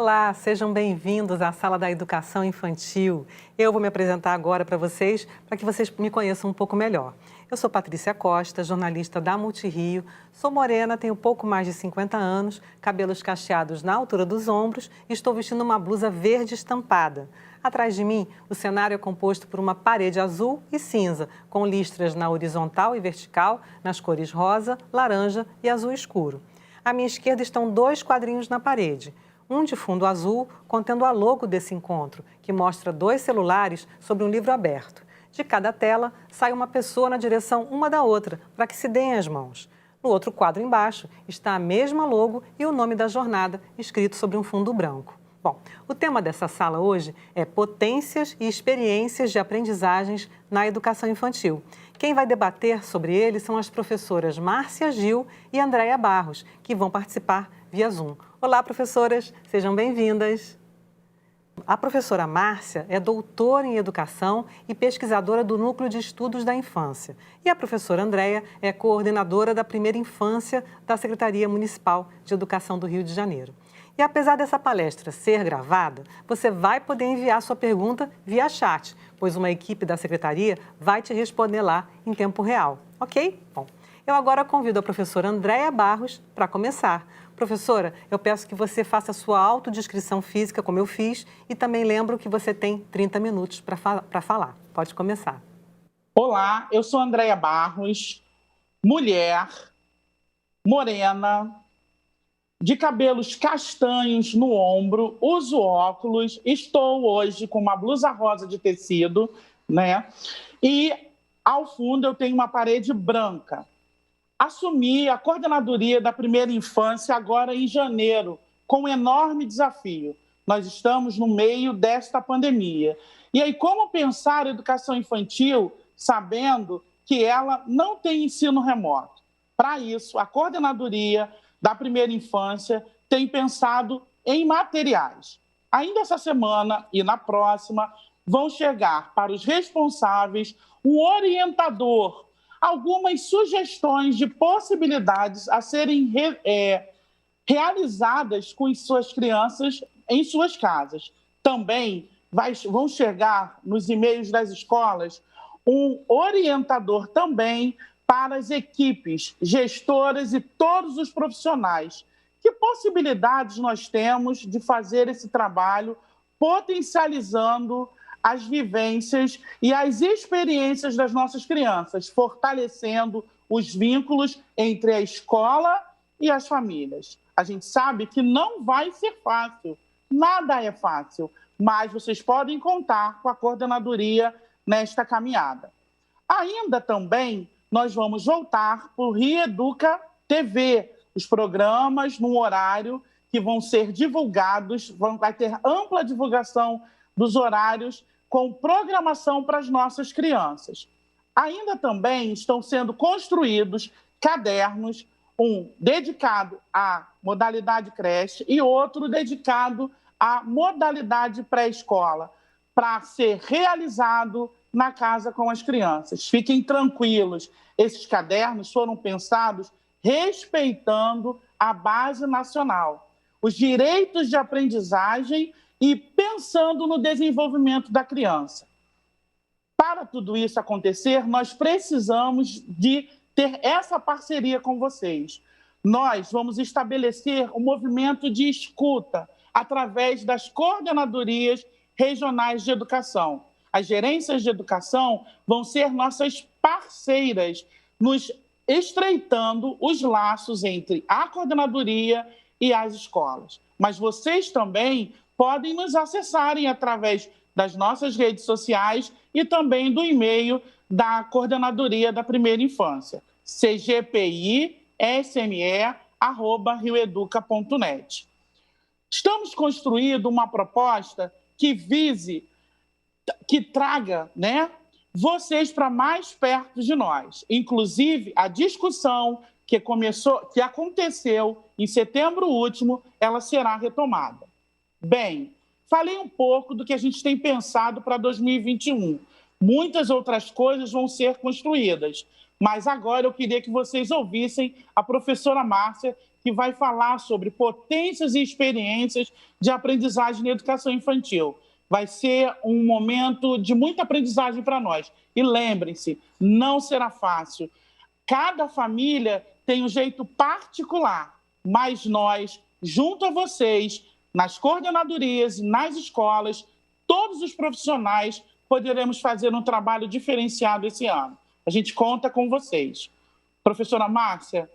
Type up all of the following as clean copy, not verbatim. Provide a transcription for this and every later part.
Olá, sejam bem-vindos à Sala da Educação Infantil. Eu vou me apresentar agora para que vocês me conheçam um pouco melhor. Eu sou Patrícia Costa, jornalista da Multirio, sou morena, tenho pouco mais de 50 anos, cabelos cacheados na altura dos ombros e estou vestindo uma blusa verde estampada. Atrás de mim, o cenário é composto por uma parede azul e cinza, com listras na horizontal e vertical, nas cores rosa, laranja e azul escuro. À minha esquerda estão 2 quadrinhos na parede. Um de fundo azul, contendo a logo desse encontro, que mostra 2 celulares sobre um livro aberto. De cada tela, sai uma pessoa na direção uma da outra, para que se deem as mãos. No outro quadro embaixo, está a mesma logo e o nome da jornada, escrito sobre um fundo branco. Bom, o tema dessa sala hoje é potências e experiências de aprendizagens na educação infantil. Quem vai debater sobre ele são as professoras Márcia Gil e Andréia Barros, que vão participar via Zoom. Olá, professoras, sejam bem-vindas. A professora Márcia é doutora em educação e pesquisadora do Núcleo de Estudos da Infância. E a professora Andréia é coordenadora da Primeira Infância da Secretaria Municipal de Educação do Rio de Janeiro. E apesar dessa palestra ser gravada, você vai poder enviar sua pergunta via chat, pois uma equipe da secretaria vai te responder lá em tempo real, ok? Bom, eu agora convido a professora Andréia Barros para começar. Professora, eu peço que você faça a sua autodescrição física, como eu fiz, e também lembro que você tem 30 minutos para falar. Pode começar. Olá, eu sou Andréia Barros, mulher, morena, de cabelos castanhos no ombro, uso óculos, estou hoje com uma blusa rosa de tecido, né? E ao fundo eu tenho uma parede branca. Assumi a coordenadoria da Primeira Infância agora em janeiro, com um enorme desafio. Nós estamos no meio desta pandemia. E aí, como pensar a educação infantil sabendo que ela não tem ensino remoto? Para isso, a coordenadoria da Primeira Infância tem pensado em materiais. Ainda essa semana e na próxima vão chegar para os responsáveis um orientador, algumas sugestões de possibilidades a serem realizadas com suas crianças em suas casas. Também vão chegar nos e-mails das escolas um orientador também para as equipes, gestoras e todos os profissionais. Que possibilidades nós temos de fazer esse trabalho potencializando as vivências e as experiências das nossas crianças, fortalecendo os vínculos entre a escola e as famílias. A gente sabe que não vai ser fácil, nada é fácil, mas vocês podem contar com a coordenadoria nesta caminhada. Ainda também nós vamos voltar para o Rieduca TV, os programas num horário que vão ser divulgados, vai ter ampla divulgação dos horários com programação para as nossas crianças. Ainda também estão sendo construídos cadernos, um dedicado à modalidade creche e outro dedicado à modalidade pré-escola, para ser realizado na casa com as crianças. Fiquem tranquilos, esses cadernos foram pensados respeitando a base nacional, os direitos de aprendizagem e pensando no desenvolvimento da criança. Para tudo isso acontecer, nós precisamos de ter essa parceria com vocês. Nós vamos estabelecer um movimento de escuta através das coordenadorias regionais de educação. As gerências de educação vão ser nossas parceiras, nos estreitando os laços entre a coordenadoria e as escolas. Mas vocês também podem nos acessarem através das nossas redes sociais e também do e-mail da Coordenadoria da Primeira Infância, cgpi.sme@rioeduca.net. Estamos construindo uma proposta que traga, vocês para mais perto de nós. Inclusive, a discussão que aconteceu em setembro último, ela será retomada. Bem, falei um pouco do que a gente tem pensado para 2021. Muitas outras coisas vão ser construídas, mas agora eu queria que vocês ouvissem a professora Márcia, que vai falar sobre potências e experiências de aprendizagem na educação infantil. Vai ser um momento de muita aprendizagem para nós. E lembrem-se, não será fácil. Cada família tem um jeito particular, mas nós, junto a vocês, nas coordenadorias, nas escolas, todos os profissionais, poderemos fazer um trabalho diferenciado esse ano. A gente conta com vocês. Professora Márcia,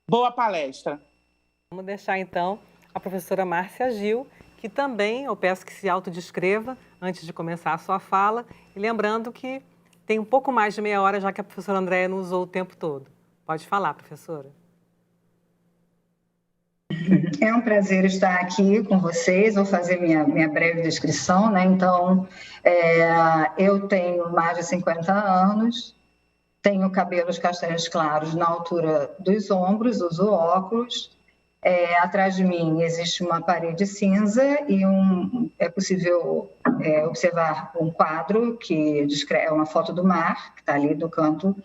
boa palestra. Vamos deixar, então, a professora Márcia Gil, que também eu peço que se autodescreva antes de começar a sua fala. E lembrando que tem um pouco mais de meia hora, já que a professora Andréia não usou o tempo todo. Pode falar, professora. É um prazer estar aqui com vocês. Vou fazer minha breve descrição, né? Então, eu tenho mais de 50 anos, tenho cabelos castanhos claros na altura dos ombros, uso óculos. Atrás de mim existe uma parede cinza e é possível observar um quadro que é uma foto do mar, que está ali no canto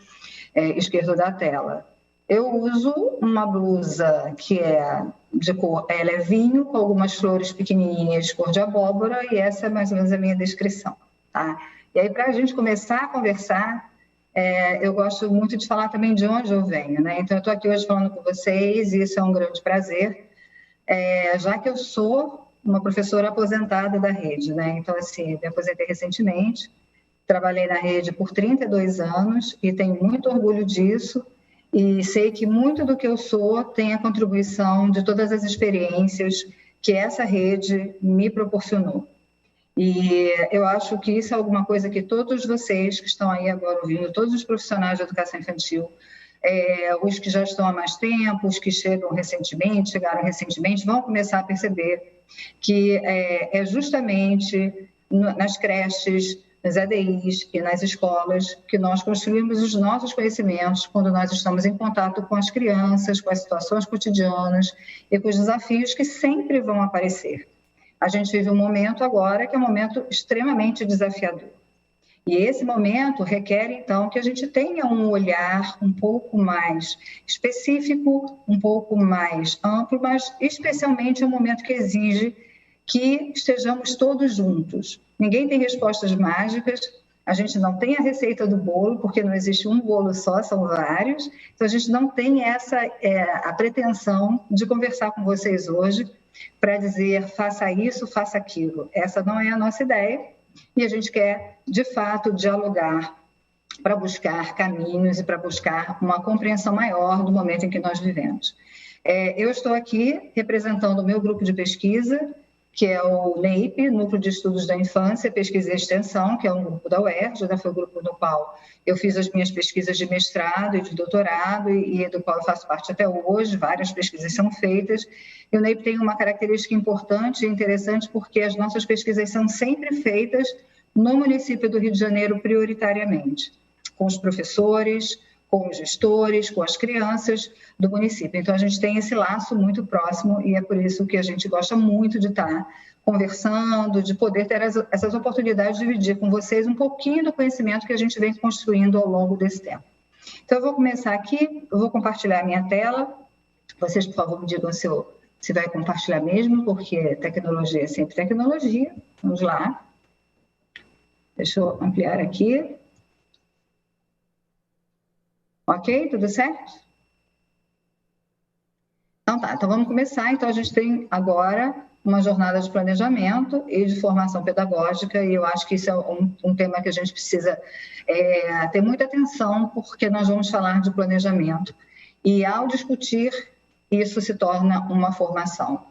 esquerdo da tela. Eu uso uma blusa que é de cor, ela é vinho, com algumas flores pequenininhas de cor de abóbora, e essa é mais ou menos a minha descrição, tá? E aí, para a gente começar a conversar, eu gosto muito de falar também de onde eu venho, né? Então, eu estou aqui hoje falando com vocês, e isso é um grande prazer, já que eu sou uma professora aposentada da rede, né? Então, assim, me aposentei recentemente, trabalhei na rede por 32 anos e tenho muito orgulho disso. E sei que muito do que eu sou tem a contribuição de todas as experiências que essa rede me proporcionou. E eu acho que isso é alguma coisa que todos vocês que estão aí agora ouvindo, todos os profissionais de educação infantil, os que já estão há mais tempo, os que chegaram recentemente, vão começar a perceber que é justamente nas creches, nas EDIs e nas escolas, que nós construímos os nossos conhecimentos quando nós estamos em contato com as crianças, com as situações cotidianas e com os desafios que sempre vão aparecer. A gente vive um momento agora que é um momento extremamente desafiador. E esse momento requer, então, que a gente tenha um olhar um pouco mais específico, um pouco mais amplo, mas especialmente um momento que exige que estejamos todos juntos. Ninguém tem respostas mágicas, a gente não tem a receita do bolo, porque não existe um bolo só, são vários. Então, a gente não tem a pretensão de conversar com vocês hoje para dizer faça isso, faça aquilo. Essa não é a nossa ideia e a gente quer, de fato, dialogar para buscar caminhos e para buscar uma compreensão maior do momento em que nós vivemos. Eu estou aqui representando o meu grupo de pesquisa, que é o NEIP, Núcleo de Estudos da Infância, Pesquisa e Extensão, que é um grupo da UERJ, foi o grupo no qual eu fiz as minhas pesquisas de mestrado e de doutorado e do qual eu faço parte até hoje, várias pesquisas são feitas. E o NEIP tem uma característica importante e interessante porque as nossas pesquisas são sempre feitas no município do Rio de Janeiro prioritariamente, com os professores, com os gestores, com as crianças do município. Então, a gente tem esse laço muito próximo e é por isso que a gente gosta muito de estar conversando, de poder ter essas oportunidades de dividir com vocês um pouquinho do conhecimento que a gente vem construindo ao longo desse tempo. Então, eu vou começar aqui, eu vou compartilhar a minha tela. Vocês, por favor, me digam se vai compartilhar mesmo, porque tecnologia é sempre tecnologia. Vamos lá. Deixa eu ampliar aqui. Ok? Tudo certo? Então tá, então vamos começar. Então a gente tem agora uma jornada de planejamento e de formação pedagógica e eu acho que isso é um tema que a gente precisa ter muita atenção porque nós vamos falar de planejamento e ao discutir isso se torna uma formação.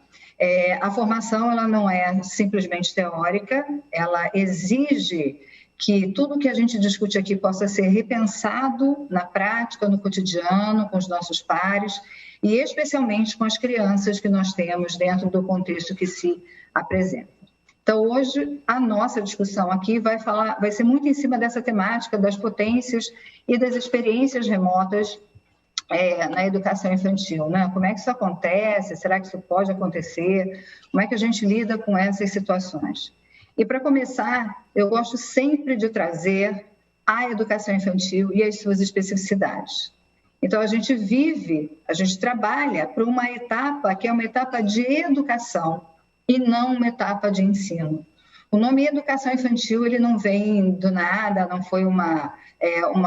A formação ela não é simplesmente teórica, ela exige que tudo que a gente discute aqui possa ser repensado na prática, no cotidiano, com os nossos pares e especialmente com as crianças que nós temos dentro do contexto que se apresenta. Então, hoje, a nossa discussão aqui vai ser muito em cima dessa temática das potências e das experiências remotas na educação infantil, né? Como é que isso acontece? Será que isso pode acontecer? Como é que a gente lida com essas situações? E, para começar, eu gosto sempre de trazer a educação infantil e as suas especificidades. Então, a gente trabalha para uma etapa que é uma etapa de educação e não uma etapa de ensino. O nome educação infantil, ele não vem do nada, não foi uma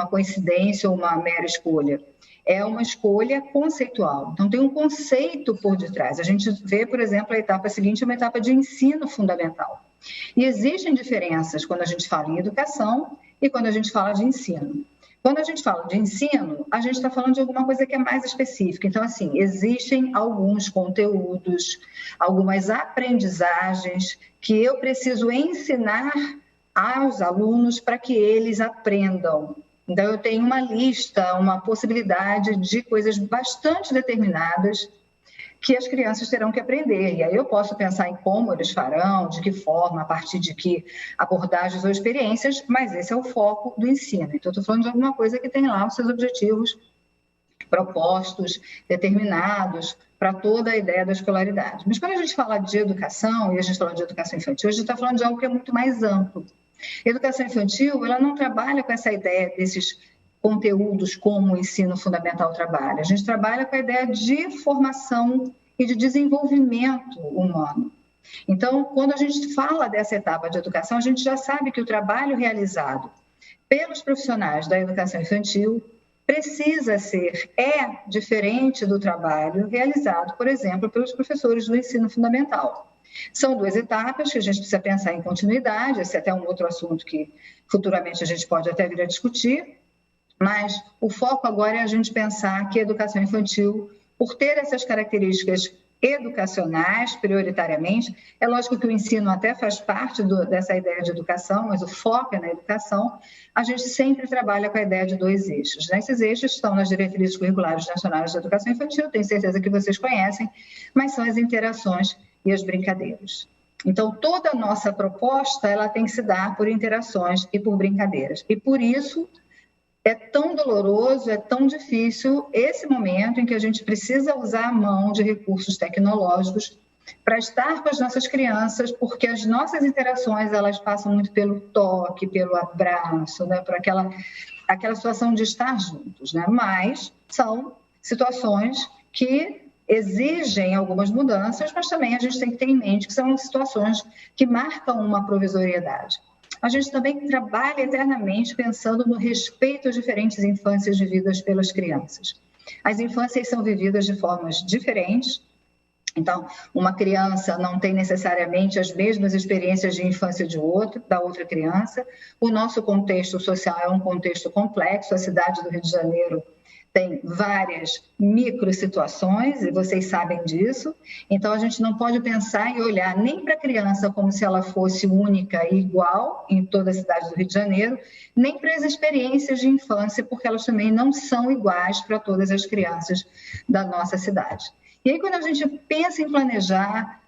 coincidência ou uma mera escolha. É uma escolha conceitual. Então, tem um conceito por detrás. A gente vê, por exemplo, a etapa seguinte é uma etapa de ensino fundamental. E existem diferenças quando a gente fala em educação e quando a gente fala de ensino. Quando a gente fala de ensino, a gente está falando de alguma coisa que é mais específica. Então, assim, existem alguns conteúdos, algumas aprendizagens que eu preciso ensinar aos alunos para que eles aprendam. Então, eu tenho uma lista, uma possibilidade de coisas bastante determinadas que as crianças terão que aprender. E aí eu posso pensar em como eles farão, de que forma, a partir de que abordagens ou experiências, mas esse é o foco do ensino. Então, eu estou falando de alguma coisa que tem lá os seus objetivos propostos, determinados, para toda a ideia da escolaridade. Mas quando a gente fala de educação, e a gente fala de educação infantil, a gente está falando de algo que é muito mais amplo. A educação infantil, ela não trabalha com essa ideia desses conteúdos como o ensino fundamental trabalha. A gente trabalha com a ideia de formação e de desenvolvimento humano. Então, quando a gente fala dessa etapa de educação, a gente já sabe que o trabalho realizado pelos profissionais da educação infantil é diferente do trabalho realizado, por exemplo, pelos professores do ensino fundamental. São duas etapas que a gente precisa pensar em continuidade, esse é até um outro assunto que futuramente a gente pode até vir a discutir, mas o foco agora é a gente pensar que a educação infantil, por ter essas características educacionais, prioritariamente, é lógico que o ensino até faz parte dessa ideia de educação, mas o foco é na educação, a gente sempre trabalha com a ideia de dois eixos. Esses eixos estão nas diretrizes curriculares nacionais de educação infantil, tenho certeza que vocês conhecem, mas são as interações e as brincadeiras. Então, toda a nossa proposta, ela tem que se dar por interações e por brincadeiras. E por isso, é tão doloroso, é tão difícil esse momento em que a gente precisa usar a mão de recursos tecnológicos para estar com as nossas crianças, porque as nossas interações, elas passam muito pelo toque, pelo abraço, né? Por aquela situação de estar juntos, né? Mas são situações que exigem algumas mudanças, mas também a gente tem que ter em mente que são situações que marcam uma provisoriedade. A gente também trabalha eternamente pensando no respeito às diferentes infâncias vividas pelas crianças. As infâncias são vividas de formas diferentes, então, uma criança não tem necessariamente as mesmas experiências de infância da outra criança. O nosso contexto social é um contexto complexo, a cidade do Rio de Janeiro tem várias microsituações, e vocês sabem disso. Então, a gente não pode pensar e olhar nem para a criança como se ela fosse única e igual em toda a cidade do Rio de Janeiro, nem para as experiências de infância, porque elas também não são iguais para todas as crianças da nossa cidade. E aí, quando a gente pensa em planejar,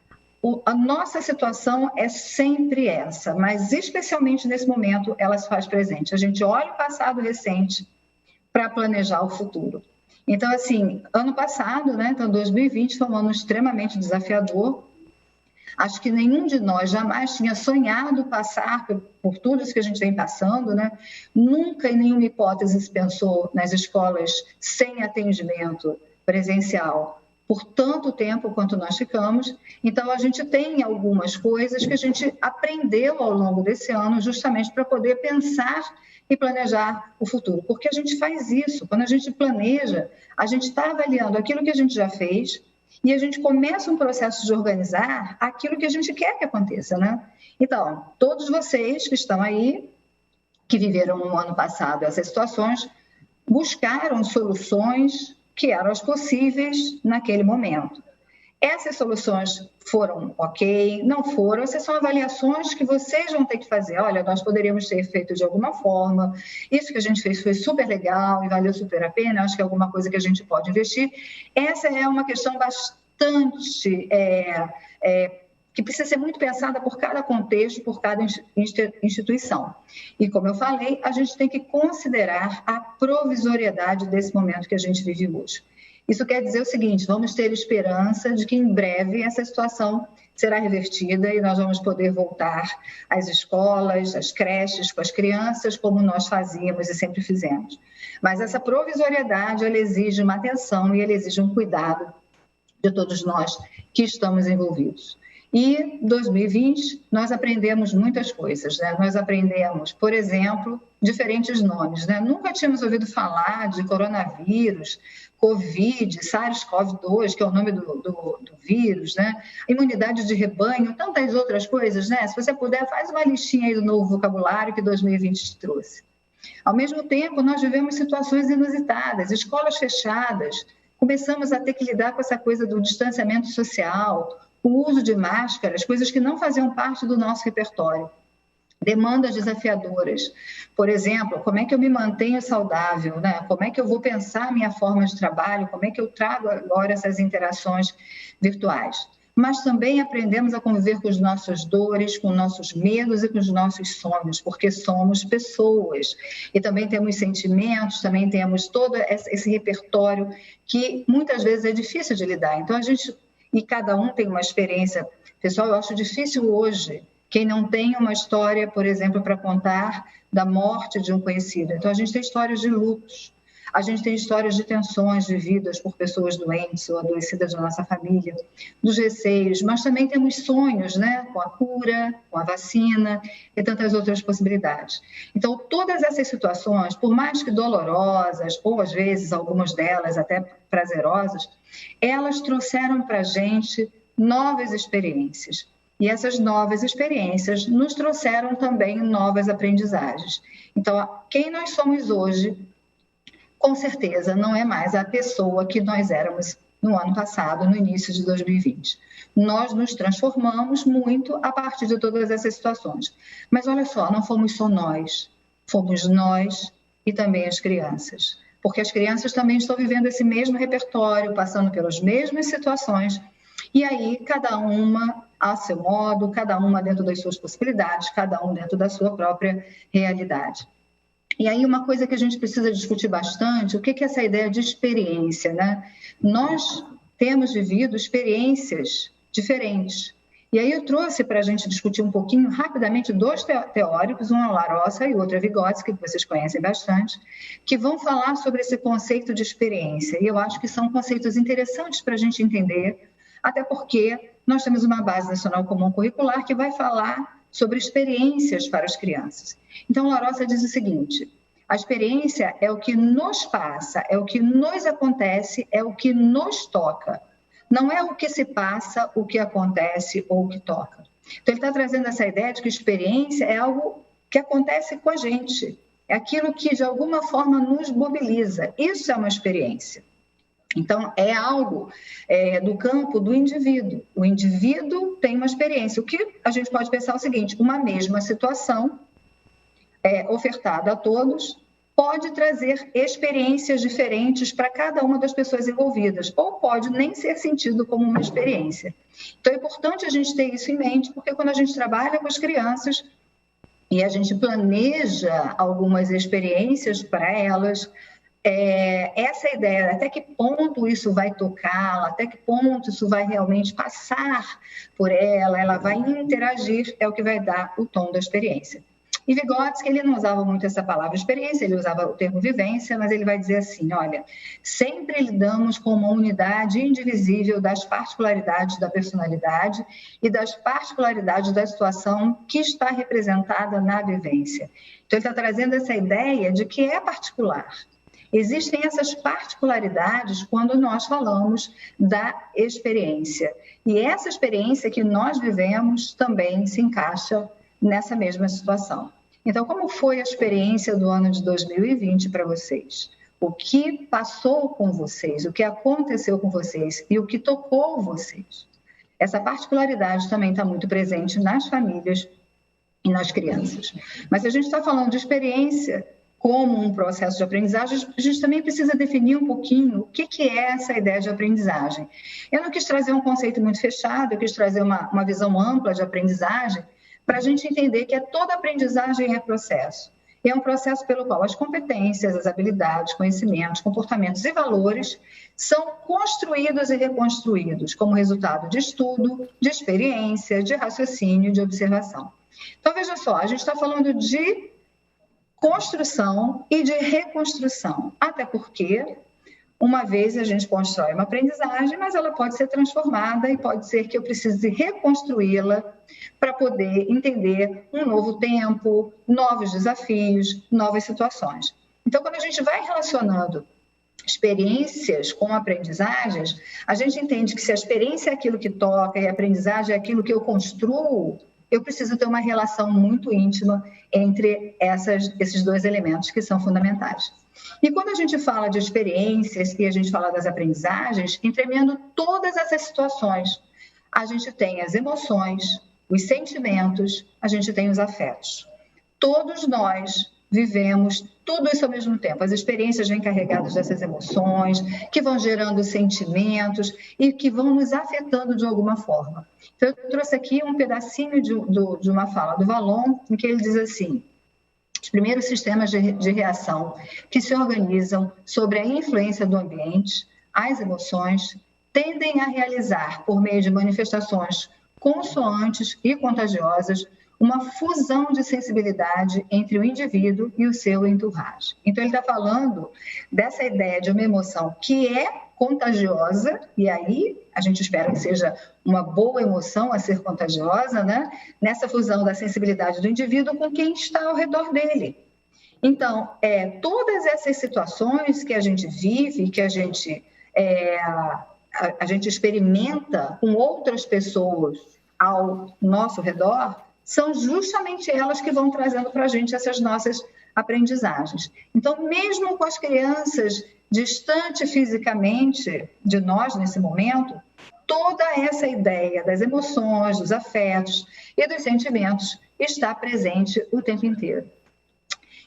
a nossa situação é sempre essa, mas especialmente nesse momento ela se faz presente. A gente olha o passado recente para planejar o futuro. Então, assim, ano passado, né, então 2020 foi um ano extremamente desafiador. Acho que nenhum de nós jamais tinha sonhado passar por tudo isso que a gente vem passando, né? Nunca, em nenhuma hipótese, se pensou nas escolas sem atendimento presencial por tanto tempo quanto nós ficamos. Então, a gente tem algumas coisas que a gente aprendeu ao longo desse ano justamente para poder pensar e planejar o futuro. Porque a gente faz isso, quando a gente planeja, a gente está avaliando aquilo que a gente já fez e a gente começa um processo de organizar aquilo que a gente quer que aconteça, né? Então, todos vocês que estão aí, que viveram no ano passado essas situações, buscaram soluções que eram as possíveis naquele momento. Essas soluções foram ok, não foram, essas são avaliações que vocês vão ter que fazer. Olha, nós poderíamos ter feito de alguma forma, isso que a gente fez foi super legal e valeu super a pena, acho que é alguma coisa que a gente pode investir. Essa é uma questão bastante que precisa ser muito pensada por cada contexto, por cada instituição. E, como eu falei, a gente tem que considerar a provisoriedade desse momento que a gente vive hoje. Isso quer dizer o seguinte, vamos ter esperança de que em breve essa situação será revertida e nós vamos poder voltar às escolas, às creches, com as crianças, como nós fazíamos e sempre fizemos. Mas essa provisoriedade, ela exige uma atenção e ela exige um cuidado de todos nós que estamos envolvidos. E 2020, nós aprendemos muitas coisas, né? Nós aprendemos, por exemplo, diferentes nomes, né? Nunca tínhamos ouvido falar de coronavírus, Covid, SARS-CoV-2, que é o nome do vírus, né? Imunidade de rebanho, tantas outras coisas, né? Se você puder, faz uma listinha aí do novo vocabulário que 2020 trouxe. Ao mesmo tempo, nós vivemos situações inusitadas, escolas fechadas, começamos a ter que lidar com essa coisa do distanciamento social, o uso de máscaras, coisas que não faziam parte do nosso repertório. Demandas desafiadoras. Por exemplo, como é que eu me mantenho saudável, né? Como é que eu vou pensar a minha forma de trabalho, como é que eu trago agora essas interações virtuais. Mas também aprendemos a conviver com as nossas dores, com nossos medos e com os nossos sonhos, porque somos pessoas. E também temos sentimentos, também temos todo esse repertório que muitas vezes é difícil de lidar. Então, e cada um tem uma experiência. Pessoal, eu acho difícil hoje quem não tem uma história, por exemplo, para contar da morte de um conhecido. Então, a gente tem histórias de lutos, a gente tem histórias de tensões vividas por pessoas doentes ou adoecidas da nossa família, dos receios, mas também temos sonhos, né, com a cura, com a vacina e tantas outras possibilidades. Então, todas essas situações, por mais que dolorosas, ou às vezes algumas delas até prazerosas, elas trouxeram para a gente novas experiências. E essas novas experiências nos trouxeram também novas aprendizagens. Então, quem nós somos hoje, com certeza, não é mais a pessoa que nós éramos no ano passado, no início de 2020. Nós nos transformamos muito a partir de todas essas situações. Mas olha só, não fomos só nós, fomos nós e também as crianças. Porque as crianças também estão vivendo esse mesmo repertório, passando pelas mesmas situações. E aí, cada uma a seu modo, cada uma dentro das suas possibilidades, cada um dentro da sua própria realidade. E aí, uma coisa que a gente precisa discutir bastante, o que é essa ideia de experiência, né? Nós temos vivido experiências diferentes. E aí eu trouxe para a gente discutir um pouquinho, rapidamente, dois teóricos, um é o Larossa e o outro é Vygotsky, que vocês conhecem bastante, que vão falar sobre esse conceito de experiência. E eu acho que são conceitos interessantes para a gente entender, até porque nós temos uma base nacional comum curricular que vai falar sobre experiências para as crianças. Então, Larossa diz o seguinte: a experiência é o que nos passa, é o que nos acontece, é o que nos toca. Não é o que se passa, o que acontece ou o que toca. Então, ele está trazendo essa ideia de que experiência é algo que acontece com a gente. É aquilo que, de alguma forma, nos mobiliza. Isso é uma experiência. Então, é algo do campo do indivíduo. O indivíduo tem uma experiência. O que a gente pode pensar é o seguinte: uma mesma situação ofertada a todos pode trazer experiências diferentes para cada uma das pessoas envolvidas, ou pode nem ser sentido como uma experiência. Então, é importante a gente ter isso em mente, porque quando a gente trabalha com as crianças e a gente planeja algumas experiências para elas, essa ideia, até que ponto isso vai tocá-la, até que ponto isso vai realmente passar por ela vai interagir, é o que vai dar o tom da experiência. E Vygotsky, ele não usava muito essa palavra experiência, ele usava o termo vivência, mas ele vai dizer assim: olha, sempre lidamos com uma unidade indivisível das particularidades da personalidade e das particularidades da situação que está representada na vivência. Então, ele está trazendo essa ideia de que é particular. Existem essas particularidades quando nós falamos da experiência. E essa experiência que nós vivemos também se encaixa nessa mesma situação. Então, como foi a experiência do ano de 2020 para vocês? O que passou com vocês? O que aconteceu com vocês? E o que tocou vocês? Essa particularidade também está muito presente nas famílias e nas crianças. Mas se a gente está falando de experiência como um processo de aprendizagem, a gente também precisa definir um pouquinho o que é essa ideia de aprendizagem. Eu não quis trazer um conceito muito fechado, eu quis trazer uma visão ampla de aprendizagem, para a gente entender que toda aprendizagem é processo. E é um processo pelo qual as competências, as habilidades, conhecimentos, comportamentos e valores são construídos e reconstruídos como resultado de estudo, de experiência, de raciocínio, de observação. Então, veja só, a gente está falando de construção e de reconstrução, até porque uma vez a gente constrói uma aprendizagem, mas ela pode ser transformada e pode ser que eu precise reconstruí-la para poder entender um novo tempo, novos desafios, novas situações. Então, quando a gente vai relacionando experiências com aprendizagens, a gente entende que se a experiência é aquilo que toca e a aprendizagem é aquilo que eu construo, eu preciso ter uma relação muito íntima entre esses dois elementos que são fundamentais. E quando a gente fala de experiências e a gente fala das aprendizagens, entremeando todas essas situações, a gente tem as emoções, os sentimentos, a gente tem os afetos. Todos nós vivemos tudo isso ao mesmo tempo. As experiências vêm carregadas dessas emoções, que vão gerando sentimentos e que vão nos afetando de alguma forma. Então, eu trouxe aqui um pedacinho de uma fala do Vallon, em que ele diz assim: os primeiros sistemas de reação que se organizam sobre a influência do ambiente, as emoções, tendem a realizar, por meio de manifestações consoantes e contagiosas, uma fusão de sensibilidade entre o indivíduo e o seu entourage. Então, ele está falando dessa ideia de uma emoção que é contagiosa, e aí a gente espera que seja uma boa emoção a ser contagiosa, né? Nessa fusão da sensibilidade do indivíduo com quem está ao redor dele. Então, todas essas situações que a gente vive, que a gente experimenta com outras pessoas ao nosso redor, são justamente elas que vão trazendo para a gente essas nossas aprendizagens. Então, mesmo com as crianças distantes fisicamente de nós nesse momento, toda essa ideia das emoções, dos afetos e dos sentimentos está presente o tempo inteiro.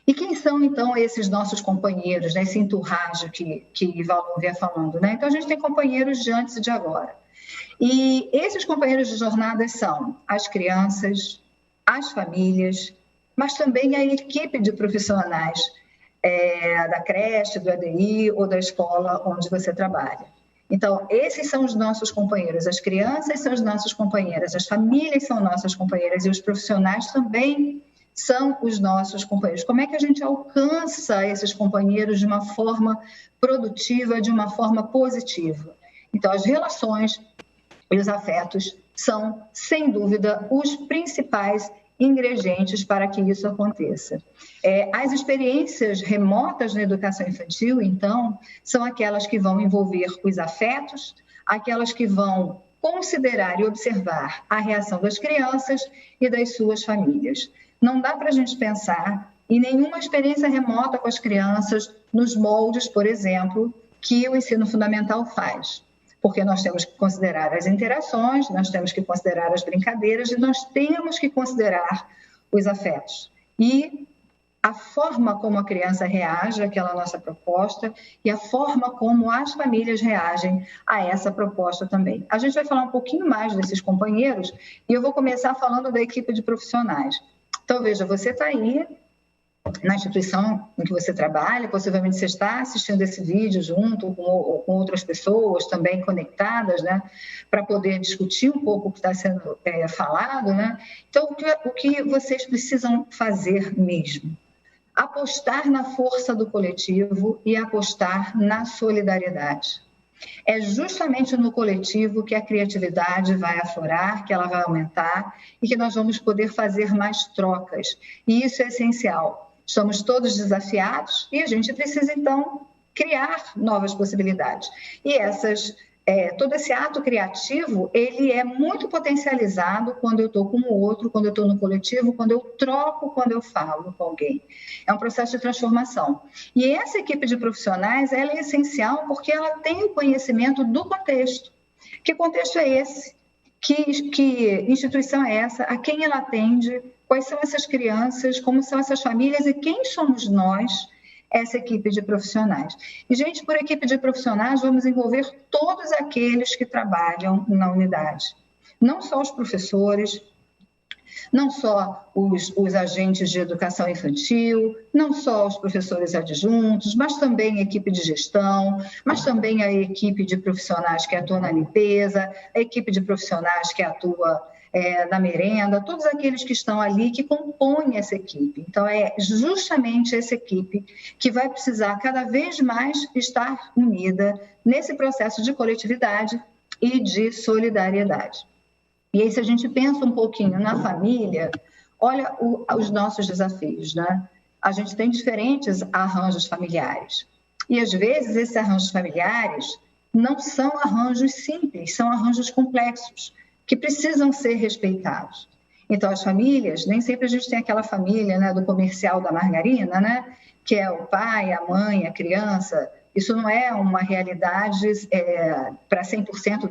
E quem são, então, esses nossos companheiros, né? Esse entourage que Vallon vinha falando, né? Então, a gente tem companheiros de antes e de agora. E esses companheiros de jornada são as crianças, as famílias, mas também a equipe de profissionais da creche, do ADI ou da escola onde você trabalha. Então, esses são os nossos companheiros, as crianças são as nossas companheiras, as famílias são nossas companheiras e os profissionais também são os nossos companheiros. Como é que a gente alcança esses companheiros de uma forma produtiva, de uma forma positiva? Então, as relações e os afetos são, sem dúvida, os principais ingredientes para que isso aconteça. As experiências remotas na educação infantil, então, são aquelas que vão envolver os afetos, aquelas que vão considerar e observar a reação das crianças e das suas famílias. Não dá para a gente pensar em nenhuma experiência remota com as crianças nos moldes, por exemplo, que o ensino fundamental faz. Porque nós temos que considerar as interações, nós temos que considerar as brincadeiras e nós temos que considerar os afetos. E a forma como a criança reage àquela nossa proposta e a forma como as famílias reagem a essa proposta também. A gente vai falar um pouquinho mais desses companheiros e eu vou começar falando da equipe de profissionais. Então, veja, você está aí na instituição em que você trabalha, possivelmente você está assistindo esse vídeo junto com outras pessoas também conectadas, né, para poder discutir um pouco o que está sendo falado, né? Então, o que vocês precisam fazer mesmo? Apostar na força do coletivo e apostar na solidariedade. É justamente no coletivo que a criatividade vai aflorar, que ela vai aumentar e que nós vamos poder fazer mais trocas. E isso é essencial. Somos todos desafiados e a gente precisa, então, criar novas possibilidades. E todo esse ato criativo, ele é muito potencializado quando eu estou com o outro, quando eu estou no coletivo, quando eu troco, quando eu falo com alguém. É um processo de transformação. E essa equipe de profissionais, ela é essencial porque ela tem o conhecimento do contexto. Que contexto é esse? Que instituição é essa? A quem ela atende? Quais são essas crianças? Como são essas famílias? E quem somos nós? Essa equipe de profissionais. E, gente, por equipe de profissionais, vamos envolver todos aqueles que trabalham na unidade. Não só os professores, não só os agentes de educação infantil, não só os professores adjuntos, mas também a equipe de gestão, mas também a equipe de profissionais que atuam na limpeza, a equipe de profissionais que atua na merenda, todos aqueles que estão ali que compõem essa equipe. Então, é justamente essa equipe que vai precisar cada vez mais estar unida nesse processo de coletividade e de solidariedade. E aí, se a gente pensa um pouquinho na família, olha os nossos desafios, né? A gente tem diferentes arranjos familiares. E, às vezes, esses arranjos familiares não são arranjos simples, são arranjos complexos, que precisam ser respeitados. Então, as famílias, nem sempre a gente tem aquela família, né, do comercial da margarina, né, que é o pai, a mãe, a criança. Isso não é uma realidade para 100%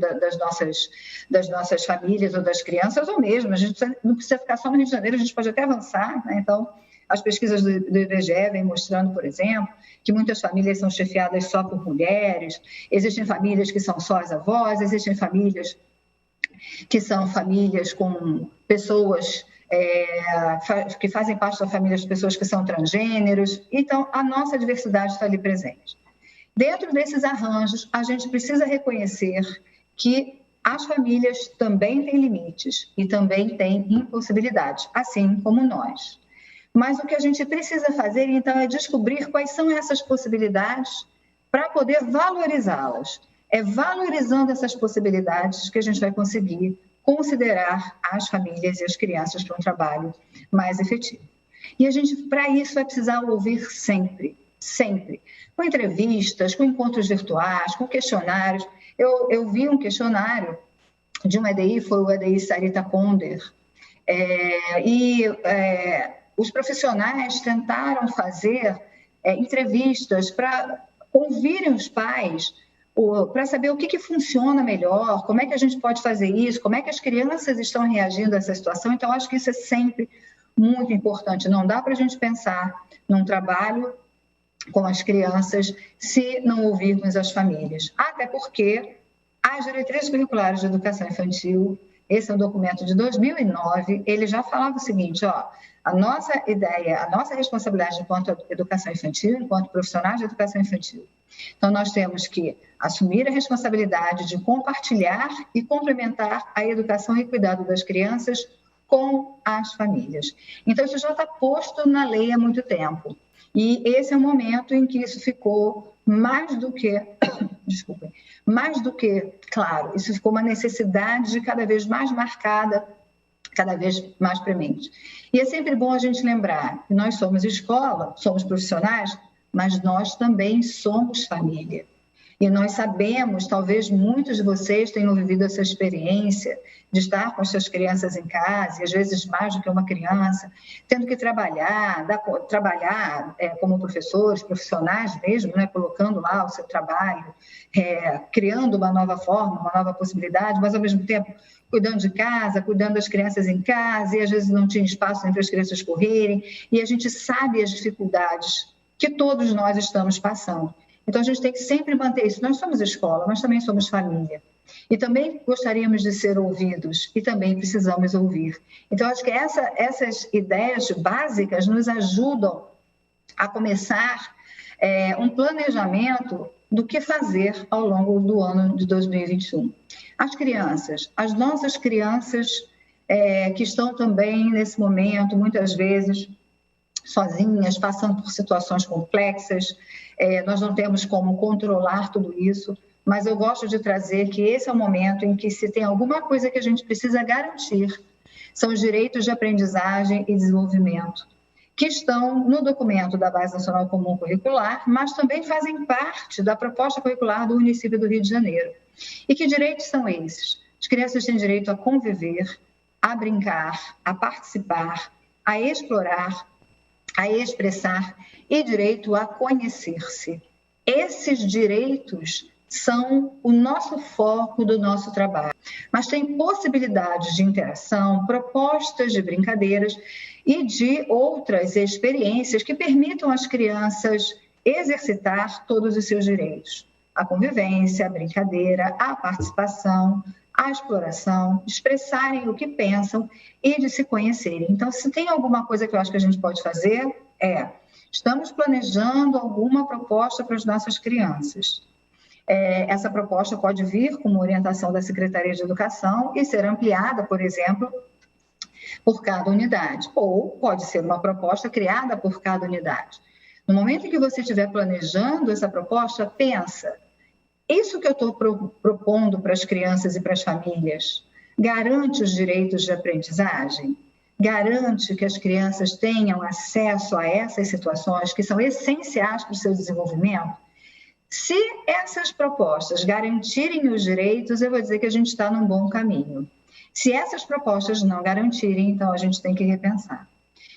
das nossas famílias ou das crianças, ou mesmo, a gente não precisa ficar só no Rio de Janeiro, a gente pode até avançar, né? Então, as pesquisas do IBGE vêm mostrando, por exemplo, que muitas famílias são chefiadas só por mulheres, existem famílias que são só as avós, existem famílias que são famílias com pessoas que fazem parte da família de pessoas que são transgêneros. Então, a nossa diversidade está ali presente. Dentro desses arranjos, a gente precisa reconhecer que as famílias também têm limites e também têm impossibilidades, assim como nós. Mas o que a gente precisa fazer, então, é descobrir quais são essas possibilidades para poder valorizá-las. É valorizando essas possibilidades que a gente vai conseguir considerar as famílias e as crianças para um trabalho mais efetivo. E a gente, para isso, vai precisar ouvir sempre, sempre, com entrevistas, com encontros virtuais, com questionários. Eu vi um questionário de um EDI, foi o EDI Sarita Konder, os profissionais tentaram fazer entrevistas para ouvirem os pais, para saber o que funciona melhor, como é que a gente pode fazer isso, como é que as crianças estão reagindo a essa situação. Então, acho que isso é sempre muito importante. Não dá para a gente pensar num trabalho com as crianças se não ouvirmos as famílias. Até porque as diretrizes curriculares de educação infantil, esse é um documento de 2009, ele já falava o seguinte, a nossa ideia, a nossa responsabilidade enquanto educação infantil, enquanto profissionais de educação infantil. Então, nós temos que assumir a responsabilidade de compartilhar e complementar a educação e cuidado das crianças com as famílias. Então, isso já está posto na lei há muito tempo. E esse é o momento em que isso ficou mais do que claro, isso ficou uma necessidade cada vez mais marcada, cada vez mais premente. E é sempre bom a gente lembrar que nós somos escola, somos profissionais, mas nós também somos família. E nós sabemos, talvez muitos de vocês tenham vivido essa experiência de estar com as suas crianças em casa, e às vezes mais do que uma criança, tendo que trabalhar como professores, profissionais mesmo, né, colocando lá o seu trabalho, criando uma nova forma, uma nova possibilidade, mas ao mesmo tempo cuidando de casa, cuidando das crianças em casa, e às vezes não tinha espaço entre as crianças correrem, e a gente sabe as dificuldades que todos nós estamos passando. Então, a gente tem que sempre manter isso. Nós somos escola, mas também somos família. E também gostaríamos de ser ouvidos e também precisamos ouvir. Então, acho que essas ideias básicas nos ajudam a começar um planejamento do que fazer ao longo do ano de 2021. As nossas crianças que estão também nesse momento, muitas vezes, sozinhas, passando por situações complexas, nós não temos como controlar tudo isso, mas eu gosto de trazer que esse é o momento em que, se tem alguma coisa que a gente precisa garantir, são os direitos de aprendizagem e desenvolvimento, que estão no documento da Base Nacional Comum Curricular, mas também fazem parte da proposta curricular do município do Rio de Janeiro. E que direitos são esses? As crianças têm direito a conviver, a brincar, a participar, a explorar, a expressar e direito a conhecer-se. Esses direitos são o nosso foco do nosso trabalho, mas tem possibilidades de interação, propostas de brincadeiras e de outras experiências que permitam às crianças exercitar todos os seus direitos. A convivência, a brincadeira, a participação, à exploração, de expressarem o que pensam e de se conhecerem. Então, se tem alguma coisa que eu acho que a gente pode fazer, estamos planejando alguma proposta para as nossas crianças. Essa proposta pode vir com uma orientação da Secretaria de Educação e ser ampliada, por exemplo, por cada unidade, ou pode ser uma proposta criada por cada unidade. No momento em que você estiver planejando essa proposta, pensa, isso que eu estou propondo para as crianças e para as famílias garante os direitos de aprendizagem? Garante que as crianças tenham acesso a essas situações que são essenciais para o seu desenvolvimento? Se essas propostas garantirem os direitos, eu vou dizer que a gente está num bom caminho. Se essas propostas não garantirem, então a gente tem que repensar.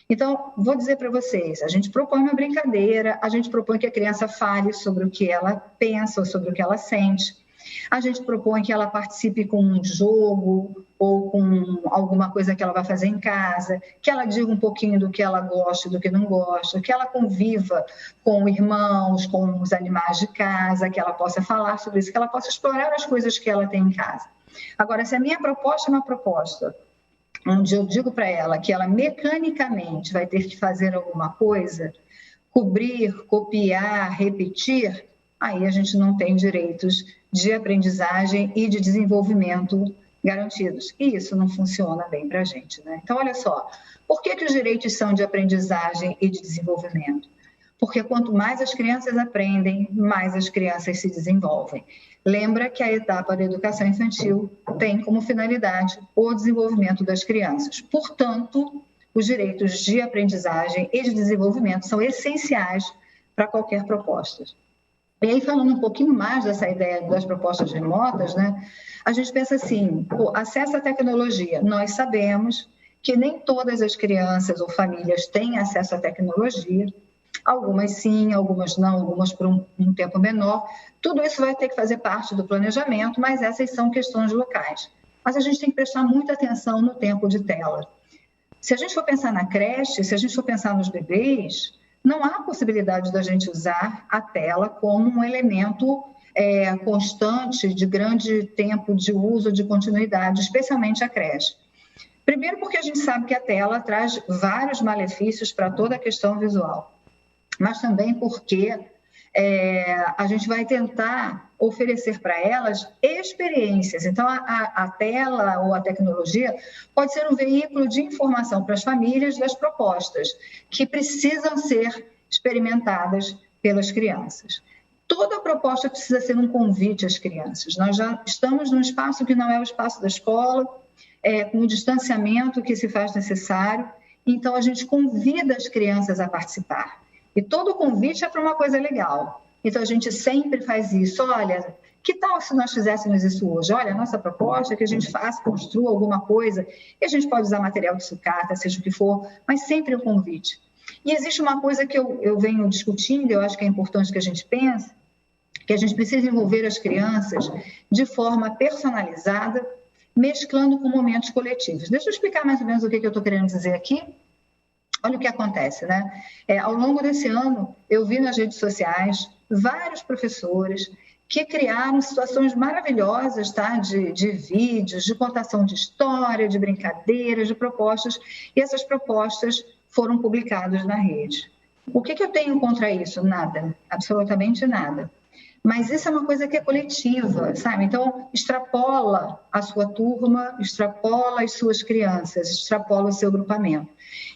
Então, vou dizer para vocês, a gente propõe uma brincadeira, a gente propõe que a criança fale sobre o que ela pensa ou sobre o que ela sente. A gente propõe que ela participe com um jogo ou com alguma coisa que ela vai fazer em casa, que ela diga um pouquinho do que ela gosta e do que não gosta, que ela conviva com irmãos, com os animais de casa, que ela possa falar sobre isso, que ela possa explorar as coisas que ela tem em casa. Agora, se a minha proposta é uma proposta onde eu digo para ela que ela mecanicamente vai ter que fazer alguma coisa, cobrir, copiar, repetir, aí a gente não tem direitos de aprendizagem e de desenvolvimento garantidos. E isso não funciona bem para a gente, né? Então, olha só, por que os direitos são de aprendizagem e de desenvolvimento? Porque quanto mais as crianças aprendem, mais as crianças se desenvolvem. Lembra que a etapa da educação infantil tem como finalidade o desenvolvimento das crianças. Portanto, os direitos de aprendizagem e de desenvolvimento são essenciais para qualquer proposta. E aí, falando um pouquinho mais dessa ideia das propostas remotas, né, a gente pensa assim, acesso à tecnologia. Nós sabemos que nem todas as crianças ou famílias têm acesso à tecnologia. Algumas sim, algumas não, algumas por um tempo menor. Tudo isso vai ter que fazer parte do planejamento, mas essas são questões locais. Mas a gente tem que prestar muita atenção no tempo de tela. Se a gente for pensar na creche, se a gente for pensar nos bebês, não há possibilidade da gente usar a tela como um elemento constante de grande tempo de uso, de continuidade, especialmente a creche. Primeiro porque a gente sabe que a tela traz vários malefícios para toda a questão visual, mas também porque a gente vai tentar oferecer para elas experiências. Então, a tela ou a tecnologia pode ser um veículo de informação para as famílias das propostas que precisam ser experimentadas pelas crianças. Toda proposta precisa ser um convite às crianças. Nós já estamos num espaço que não é o espaço da escola, com o distanciamento que se faz necessário, então a gente convida as crianças a participar. E todo convite é para uma coisa legal. Então, a gente sempre faz isso. Olha, que tal se nós fizéssemos isso hoje? Olha, a nossa proposta é que a gente faça, construa alguma coisa, e a gente pode usar material de sucata, seja o que for, mas sempre um convite. E existe uma coisa que eu venho discutindo, eu acho que é importante que a gente pense, que a gente precisa envolver as crianças de forma personalizada, mesclando com momentos coletivos. Deixa eu explicar mais ou menos o que eu estou querendo dizer aqui. Olha o que acontece, né? Ao longo desse ano, eu vi nas redes sociais vários professores que criaram situações maravilhosas, tá? De vídeos, de contação de história, de brincadeiras, de propostas, e essas propostas foram publicadas na rede. O que eu tenho contra isso? Nada, absolutamente nada. Mas isso é uma coisa que é coletiva, sabe? Então, extrapola a sua turma, extrapola as suas crianças, extrapola o seu grupamento.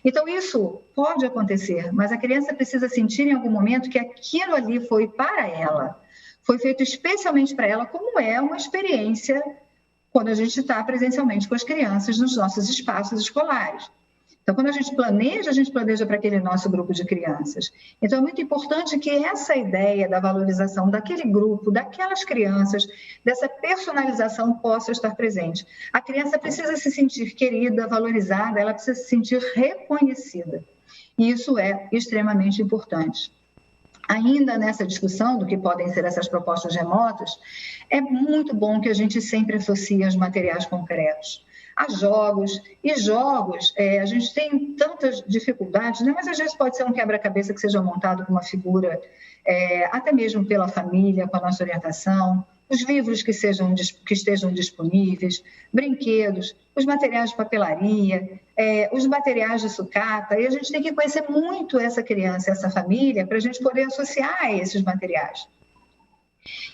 Então, isso pode acontecer, mas a criança precisa sentir em algum momento que aquilo ali foi para ela, foi feito especialmente para ela, como é uma experiência quando a gente está presencialmente com as crianças nos nossos espaços escolares. Então, quando a gente planeja para aquele nosso grupo de crianças. Então, é muito importante que essa ideia da valorização daquele grupo, daquelas crianças, dessa personalização possa estar presente. A criança precisa se sentir querida, valorizada, ela precisa se sentir reconhecida. E isso é extremamente importante. Ainda nessa discussão do que podem ser essas propostas remotas, é muito bom que a gente sempre associe os materiais concretos a jogos, e jogos, a gente tem tantas dificuldades, né? Mas às vezes pode ser um quebra-cabeça que seja montado com uma figura, até mesmo pela família, com a nossa orientação, os livros que estejam disponíveis, brinquedos, os materiais de papelaria, os materiais de sucata, e a gente tem que conhecer muito essa criança, essa família, para a gente poder associar esses materiais.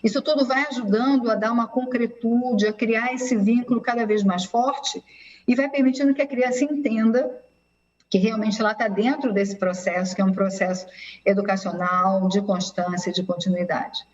Isso tudo vai ajudando a dar uma concretude, a criar esse vínculo cada vez mais forte e vai permitindo que a criança entenda que realmente ela está dentro desse processo, que é um processo educacional, de constância, de continuidade.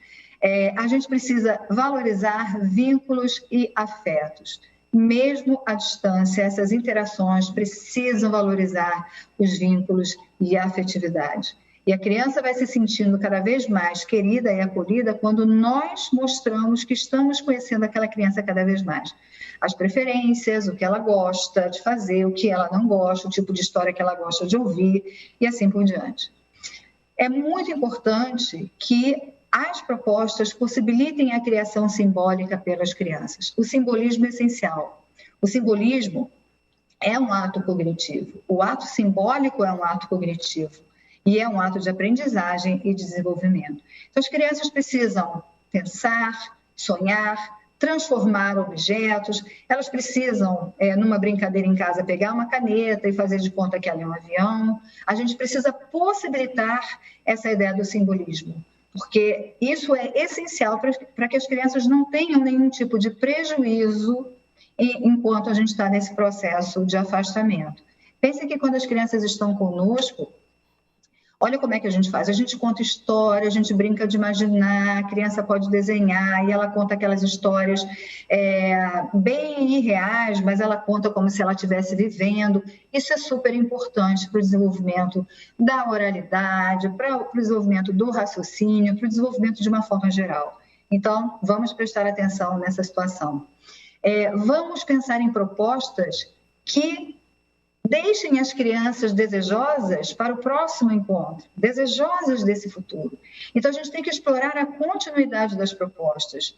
A gente precisa valorizar vínculos e afetos. Mesmo à distância, essas interações precisam valorizar os vínculos e a afetividade. E a criança vai se sentindo cada vez mais querida e acolhida quando nós mostramos que estamos conhecendo aquela criança cada vez mais. As preferências, o que ela gosta de fazer, o que ela não gosta, o tipo de história que ela gosta de ouvir e assim por diante. É muito importante que as propostas possibilitem a criação simbólica pelas crianças. O simbolismo é essencial. O simbolismo é um ato cognitivo. O ato simbólico é um ato cognitivo. E é um ato de aprendizagem e desenvolvimento. Então, as crianças precisam pensar, sonhar, transformar objetos, elas precisam, numa brincadeira em casa, pegar uma caneta e fazer de conta que ela é um avião. A gente precisa possibilitar essa ideia do simbolismo, porque isso é essencial para que as crianças não tenham nenhum tipo de prejuízo enquanto a gente está nesse processo de afastamento. Pense que quando as crianças estão conosco, olha como é que a gente faz. A gente conta história, a gente brinca de imaginar, a criança pode desenhar e ela conta aquelas histórias bem irreais, mas ela conta como se ela estivesse vivendo. Isso é super importante para o desenvolvimento da oralidade, para o desenvolvimento do raciocínio, para o desenvolvimento de uma forma geral. Então, vamos prestar atenção nessa situação. Vamos pensar em propostas que deixem as crianças desejosas para o próximo encontro, desejosas desse futuro. Então, a gente tem que explorar a continuidade das propostas.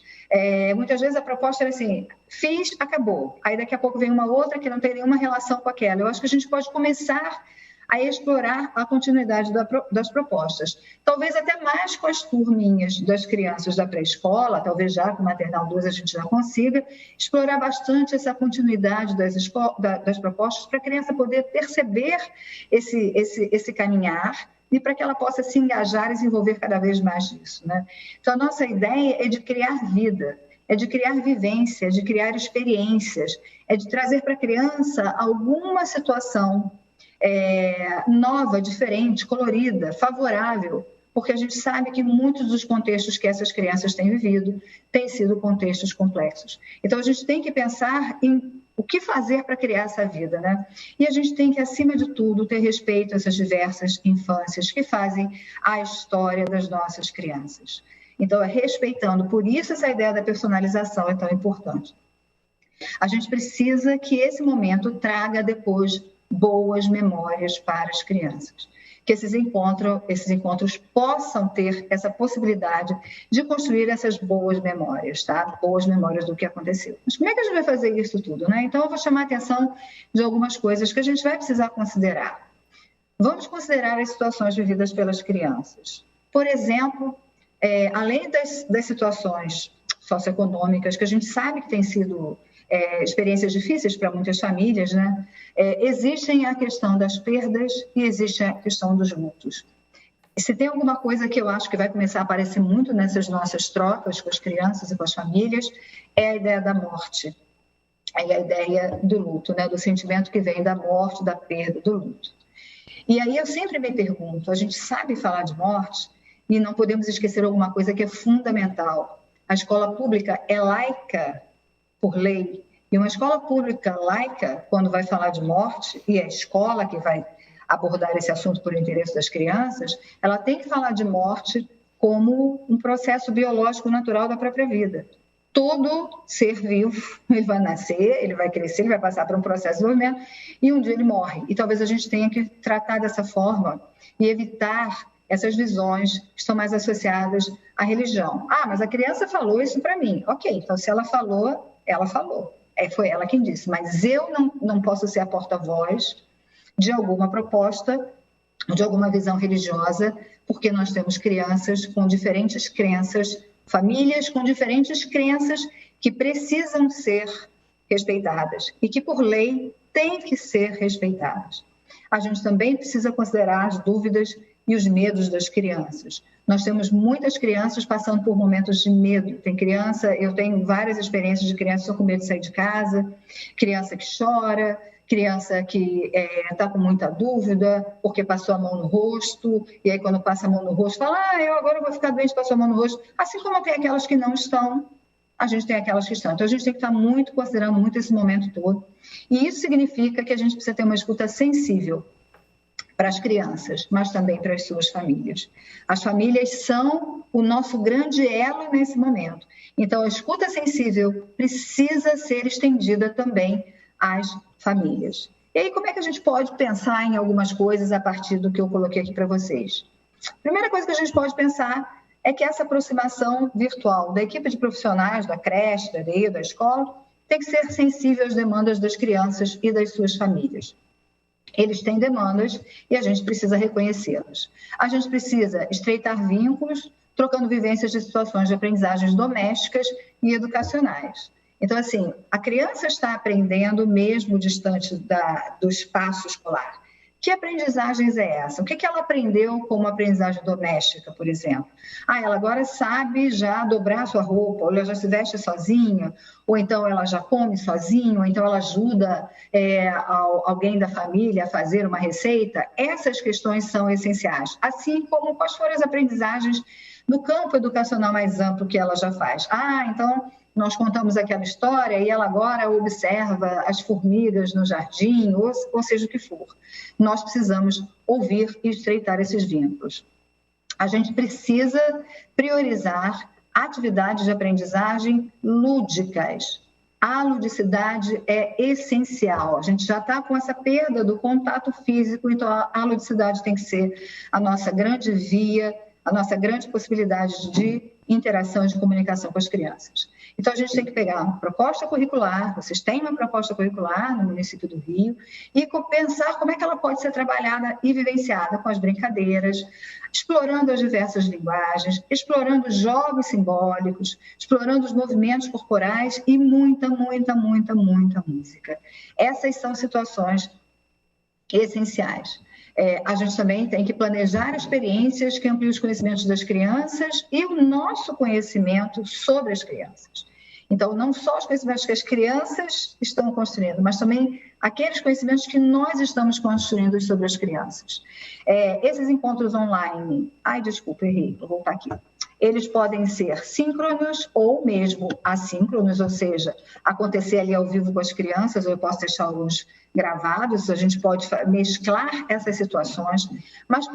Muitas vezes a proposta é assim, fiz, acabou. Aí daqui a pouco vem uma outra que não tem nenhuma relação com aquela. Eu acho que a gente pode começar a explorar a continuidade das propostas. Talvez até mais com as turminhas das crianças da pré-escola, talvez já com o Maternal 2 a gente já consiga explorar bastante essa continuidade das propostas para a criança poder perceber esse caminhar e para que ela possa se engajar e desenvolver cada vez mais disso, né? Então, a nossa ideia é de criar vida, é de criar vivência, é de criar experiências, é de trazer para a criança alguma situação nova, diferente, colorida, favorável, porque a gente sabe que muitos dos contextos que essas crianças têm vivido têm sido contextos complexos. Então, a gente tem que pensar em o que fazer para criar essa vida, né? E a gente tem que, acima de tudo, ter respeito a essas diversas infâncias que fazem a história das nossas crianças. Então, respeitando, por isso essa ideia da personalização é tão importante. A gente precisa que esse momento traga depois boas memórias para as crianças. Que esses encontros possam ter essa possibilidade de construir essas boas memórias, tá? Boas memórias do que aconteceu. Mas como é que a gente vai fazer isso tudo, né? Então, eu vou chamar a atenção de algumas coisas que a gente vai precisar considerar. Vamos considerar as situações vividas pelas crianças. Por exemplo, além das situações socioeconômicas, que a gente sabe que tem sido experiências difíceis para muitas famílias, né? Existem a questão das perdas e existe a questão dos lutos. E se tem alguma coisa que eu acho que vai começar a aparecer muito nessas nossas trocas com as crianças e com as famílias, é a ideia da morte, é a ideia do luto, né? Do sentimento que vem da morte, da perda, do luto. E aí eu sempre me pergunto, a gente sabe falar de morte e não podemos esquecer alguma coisa que é fundamental. A escola pública é laica por lei, e uma escola pública laica, quando vai falar de morte, e é a escola que vai abordar esse assunto por interesse das crianças, ela tem que falar de morte como um processo biológico natural da própria vida. Todo ser vivo, ele vai nascer, ele vai crescer, ele vai passar por um processo de desenvolvimento, e um dia ele morre. E talvez a gente tenha que tratar dessa forma e evitar essas visões que estão mais associadas à religião. Ah, mas a criança falou isso para mim. Ok, então se ela falou, ela falou. Foi ela quem disse, mas eu não posso ser a porta-voz de alguma proposta, de alguma visão religiosa, porque nós temos crianças com diferentes crenças famílias com diferentes crenças que precisam ser respeitadas e que, por lei, têm que ser respeitadas. A gente também precisa considerar as dúvidas e os medos das crianças. Nós temos muitas crianças passando por momentos de medo. Eu tenho várias experiências de crianças que estão com medo de sair de casa, criança que chora, criança que está com muita dúvida porque passou a mão no rosto, e aí quando passa a mão no rosto fala, eu agora vou ficar doente, passou a mão no rosto. Assim como tem aquelas que não estão, a gente tem aquelas que estão. Então a gente tem que estar considerando muito esse momento todo. E isso significa que a gente precisa ter uma escuta sensível para as crianças, mas também para as suas famílias. As famílias são o nosso grande elo nesse momento. Então, a escuta sensível precisa ser estendida também às famílias. E aí, como é que a gente pode pensar em algumas coisas a partir do que eu coloquei aqui para vocês? A primeira coisa que a gente pode pensar é que essa aproximação virtual da equipe de profissionais, da creche, da escola, tem que ser sensível às demandas das crianças e das suas famílias. Eles têm demandas e a gente precisa reconhecê-las. A gente precisa estreitar vínculos, trocando vivências de situações de aprendizagens domésticas e educacionais. Então, assim, a criança está aprendendo mesmo distante do espaço escolar. Que aprendizagens é essa? O que ela aprendeu como aprendizagem doméstica, por exemplo? Ela agora sabe já dobrar sua roupa, ou ela já se veste sozinha, ou então ela já come sozinha, ou então ela ajuda alguém da família a fazer uma receita. Essas questões são essenciais. Assim como quais foram as aprendizagens no campo educacional mais amplo que ela já faz. Então nós contamos aquela história e ela agora observa as formigas no jardim, ou seja o que for. Nós precisamos ouvir e estreitar esses vínculos. A gente precisa priorizar atividades de aprendizagem lúdicas. A ludicidade é essencial. A gente já está com essa perda do contato físico, então a ludicidade tem que ser a nossa grande via, a nossa grande possibilidade de interação e de comunicação com as crianças. Então, a gente tem que pegar uma proposta curricular, vocês têm uma proposta curricular no município do Rio, e pensar como é que ela pode ser trabalhada e vivenciada com as brincadeiras, explorando as diversas linguagens, explorando os jogos simbólicos, explorando os movimentos corporais e muita música. Essas são situações essenciais. A gente também tem que planejar experiências que ampliem os conhecimentos das crianças e o nosso conhecimento sobre as crianças. Então, não só os conhecimentos que as crianças estão construindo, mas também aqueles conhecimentos que nós estamos construindo sobre as crianças. Esses encontros online, desculpa, errei, vou voltar aqui. Eles podem ser síncronos ou mesmo assíncronos, ou seja, acontecer ali ao vivo com as crianças, ou eu posso deixar alguns gravados, a gente pode mesclar essas situações, mas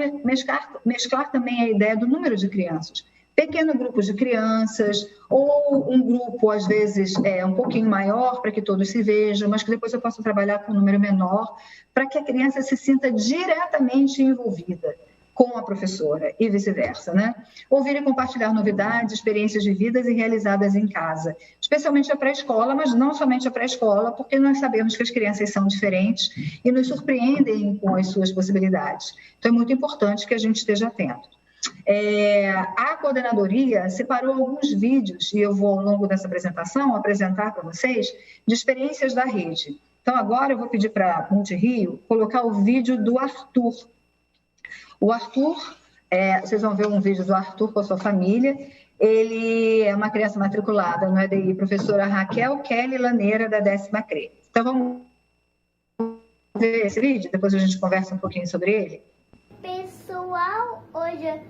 mesclar também a ideia do número de crianças. Pequenos grupos de crianças, ou um grupo, às vezes, um pouquinho maior, para que todos se vejam, mas que depois eu possa trabalhar com um número menor, para que a criança se sinta diretamente envolvida com a professora e vice-versa, né? Ouvir e compartilhar novidades, experiências vividas e realizadas em casa, especialmente a pré-escola, mas não somente a pré-escola, porque nós sabemos que as crianças são diferentes e nos surpreendem com as suas possibilidades. Então, é muito importante que a gente esteja atento. A coordenadoria separou alguns vídeos, e eu vou, ao longo dessa apresentação, apresentar para vocês, de experiências da rede. Então, agora eu vou pedir para a Multirio colocar o vídeo do Arthur. O Arthur, vocês vão ver um vídeo do Arthur com a sua família. Ele é uma criança matriculada no EDI, professora Raquel Kelly Laneira, da 10ª CRE. Então, vamos ver esse vídeo, depois a gente conversa um pouquinho sobre ele. Pessoal, hoje é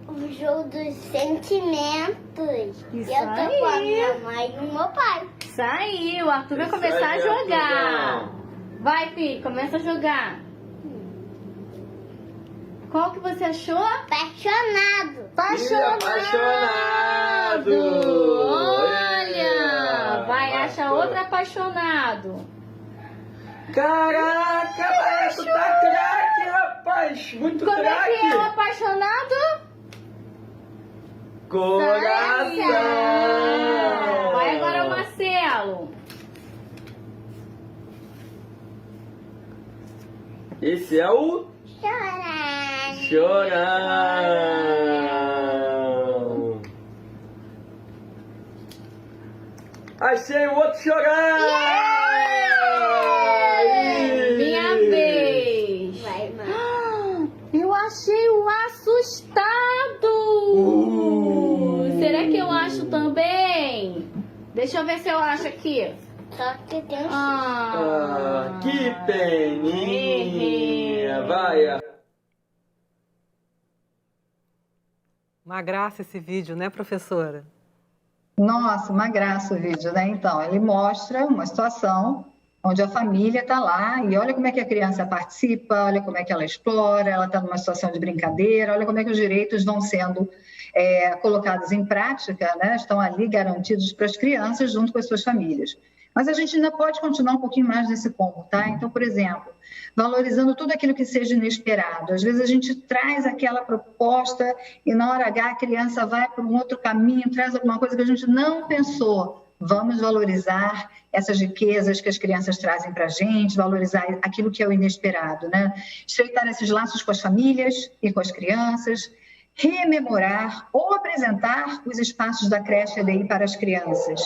o jogo dos sentimentos. Isso eu tô com a minha mãe e o meu pai. Isso aí, o Arthur vai começar a jogar. Vai, filho, começa a jogar. Qual que você achou? Apaixonado. Apaixonado! Olha! Vai achar outro apaixonado. Caraca, tu tá craque, rapaz! Muito Como craque! é que é o apaixonado? Coração! Vai agora o Marcelo. Esse é o Chorar. Chorão! Achei o outro chorando! Minha vez! Vai, mãe. Eu achei o assustado! Será que eu acho também? Deixa eu ver se eu acho aqui. Só que tem um Que peninha! Vai! Uma graça esse vídeo, né, professora? Nossa, uma graça o vídeo, né? Então, ele mostra uma situação onde a família está lá e olha como é que a criança participa, olha como é que ela explora, ela está numa situação de brincadeira, olha como é que os direitos vão sendo colocados em prática, né? Estão ali garantidos para as crianças junto com as suas famílias. Mas a gente ainda pode continuar um pouquinho mais nesse ponto, tá? Então, por exemplo, valorizando tudo aquilo que seja inesperado. Às vezes a gente traz aquela proposta e na hora H a criança vai por um outro caminho, traz alguma coisa que a gente não pensou. Vamos valorizar essas riquezas que as crianças trazem para a gente, valorizar aquilo que é o inesperado, né? Estreitar esses laços com as famílias e com as crianças, rememorar ou apresentar os espaços da creche EDI para as crianças.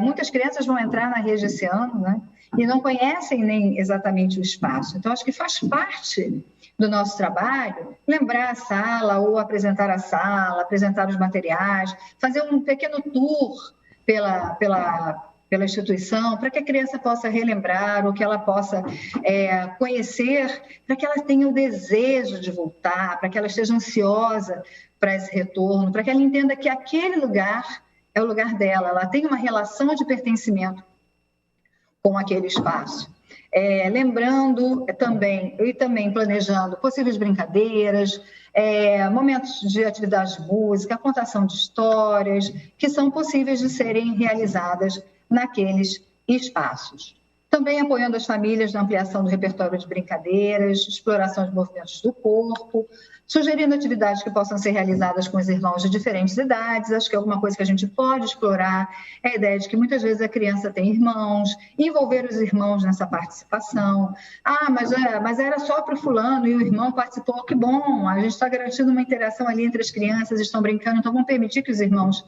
Muitas crianças vão entrar na rede esse ano, né? E não conhecem nem exatamente o espaço. Então, acho que faz parte do nosso trabalho lembrar a sala ou apresentar a sala, apresentar os materiais, fazer um pequeno tour pela instituição, para que a criança possa relembrar, ou que ela possa conhecer, para que ela tenha o desejo de voltar, para que ela esteja ansiosa para esse retorno, para que ela entenda que aquele lugar é o lugar dela, ela tem uma relação de pertencimento com aquele espaço. Lembrando também, e também planejando possíveis brincadeiras, momentos de atividade de música, contação de histórias, que são possíveis de serem realizadas naqueles espaços. Também apoiando as famílias na ampliação do repertório de brincadeiras, exploração de movimentos do corpo, sugerindo atividades que possam ser realizadas com os irmãos de diferentes idades. Acho que é alguma coisa que a gente pode explorar, é a ideia de que muitas vezes a criança tem irmãos, envolver os irmãos nessa participação. Mas era só para o fulano e o irmão participou, que bom, a gente está garantindo uma interação ali entre as crianças, estão brincando, então vamos permitir que os irmãos